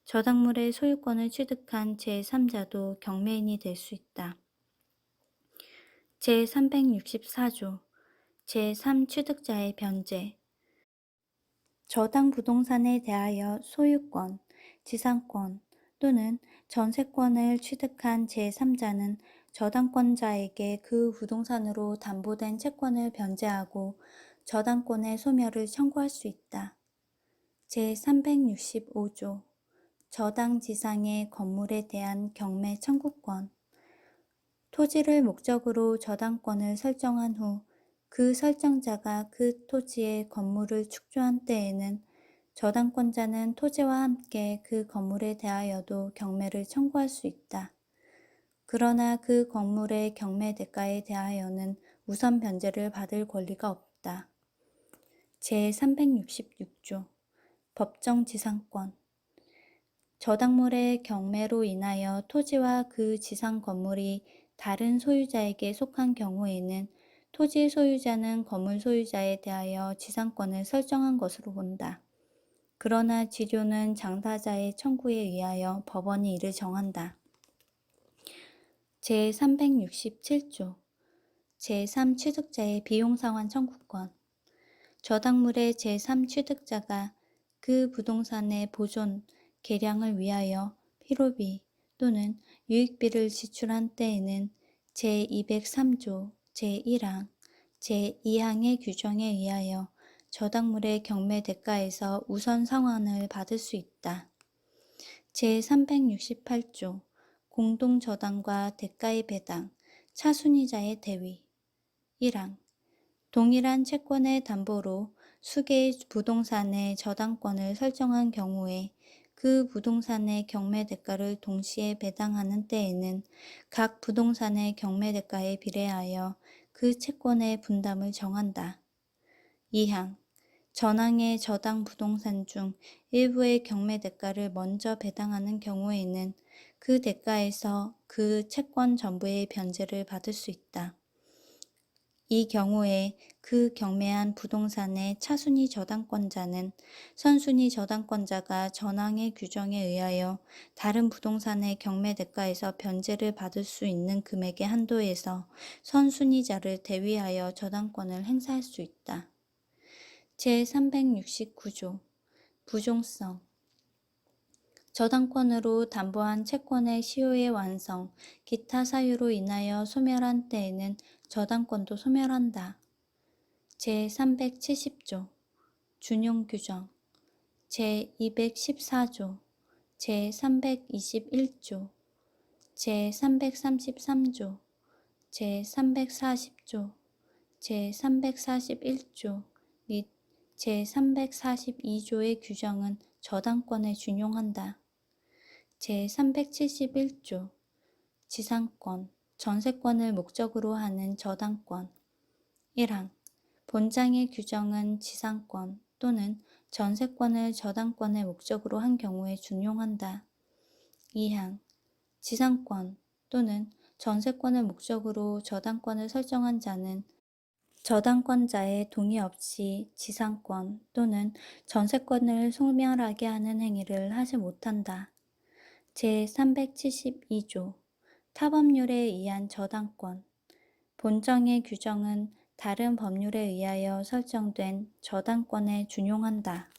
저당물의 소유권을 취득한 제3자도 경매인이 될 수 있다. 제364조 제3취득자의 변제. 저당 부동산에 대하여 소유권, 지상권 또는 전세권을 취득한 제3자는 저당권자에게 그 부동산으로 담보된 채권을 변제하고 저당권의 소멸을 청구할 수 있다. 제365조 저당 지상의 건물에 대한 경매 청구권. 토지를 목적으로 저당권을 설정한 후 그 설정자가 그 토지에 건물을 축조한 때에는 저당권자는 토지와 함께 그 건물에 대하여도 경매를 청구할 수 있다. 그러나 그 건물의 경매 대가에 대하여는 우선 변제를 받을 권리가 없다. 제366조 법정 지상권. 저당물의 경매로 인하여 토지와 그 지상 건물이 다른 소유자에게 속한 경우에는 토지 소유자는 건물 소유자에 대하여 지상권을 설정한 것으로 본다. 그러나 지료는 당사자의 청구에 의하여 법원이 이를 정한다. 제367조 제3취득자의 비용상환 청구권. 저당물의 제3취득자가 그 부동산의 보존, 개량을 위하여 필요비 또는 유익비를 지출한 때에는 제203조 제1항, 제2항의 규정에 의하여 저당물의 경매 대가에서 우선 상환을 받을 수 있다. 제368조 공동저당과 대가의 배당, 차순위자의 대위. 1항 동일한 채권의 담보로 수개의 부동산의 저당권을 설정한 경우에 그 부동산의 경매 대가를 동시에 배당하는 때에는 각 부동산의 경매 대가에 비례하여 그 채권의 분담을 정한다. 2항 전항의 저당 부동산 중 일부의 경매 대가를 먼저 배당하는 경우에는 그 대가에서 그 채권 전부의 변제를 받을 수 있다. 이 경우에 그 경매한 부동산의 차순위 저당권자는 선순위 저당권자가 전항의 규정에 의하여 다른 부동산의 경매 대가에서 변제를 받을 수 있는 금액의 한도에서 선순위자를 대위하여 저당권을 행사할 수 있다. 제369조 부종성. 저당권으로 담보한 채권의 시효의 완성, 기타 사유로 인하여 소멸한 때에는 저당권도 소멸한다. 제370조 준용 규정. 제214조 제321조 제333조 제340조 제341조 및 제342조의 규정은 저당권에 준용한다. 제371조 지상권, 전세권을 목적으로 하는 저당권. 1항 본장의 규정은 지상권 또는 전세권을 저당권의 목적으로 한 경우에 준용한다. 2항 지상권 또는 전세권을 목적으로 저당권을 설정한 자는 저당권자의 동의 없이 지상권 또는 전세권을 소멸하게 하는 행위를 하지 못한다. 제372조 타법률에 의한 저당권. 본정의 규정은 다른 법률에 의하여 설정된 저당권에 준용한다.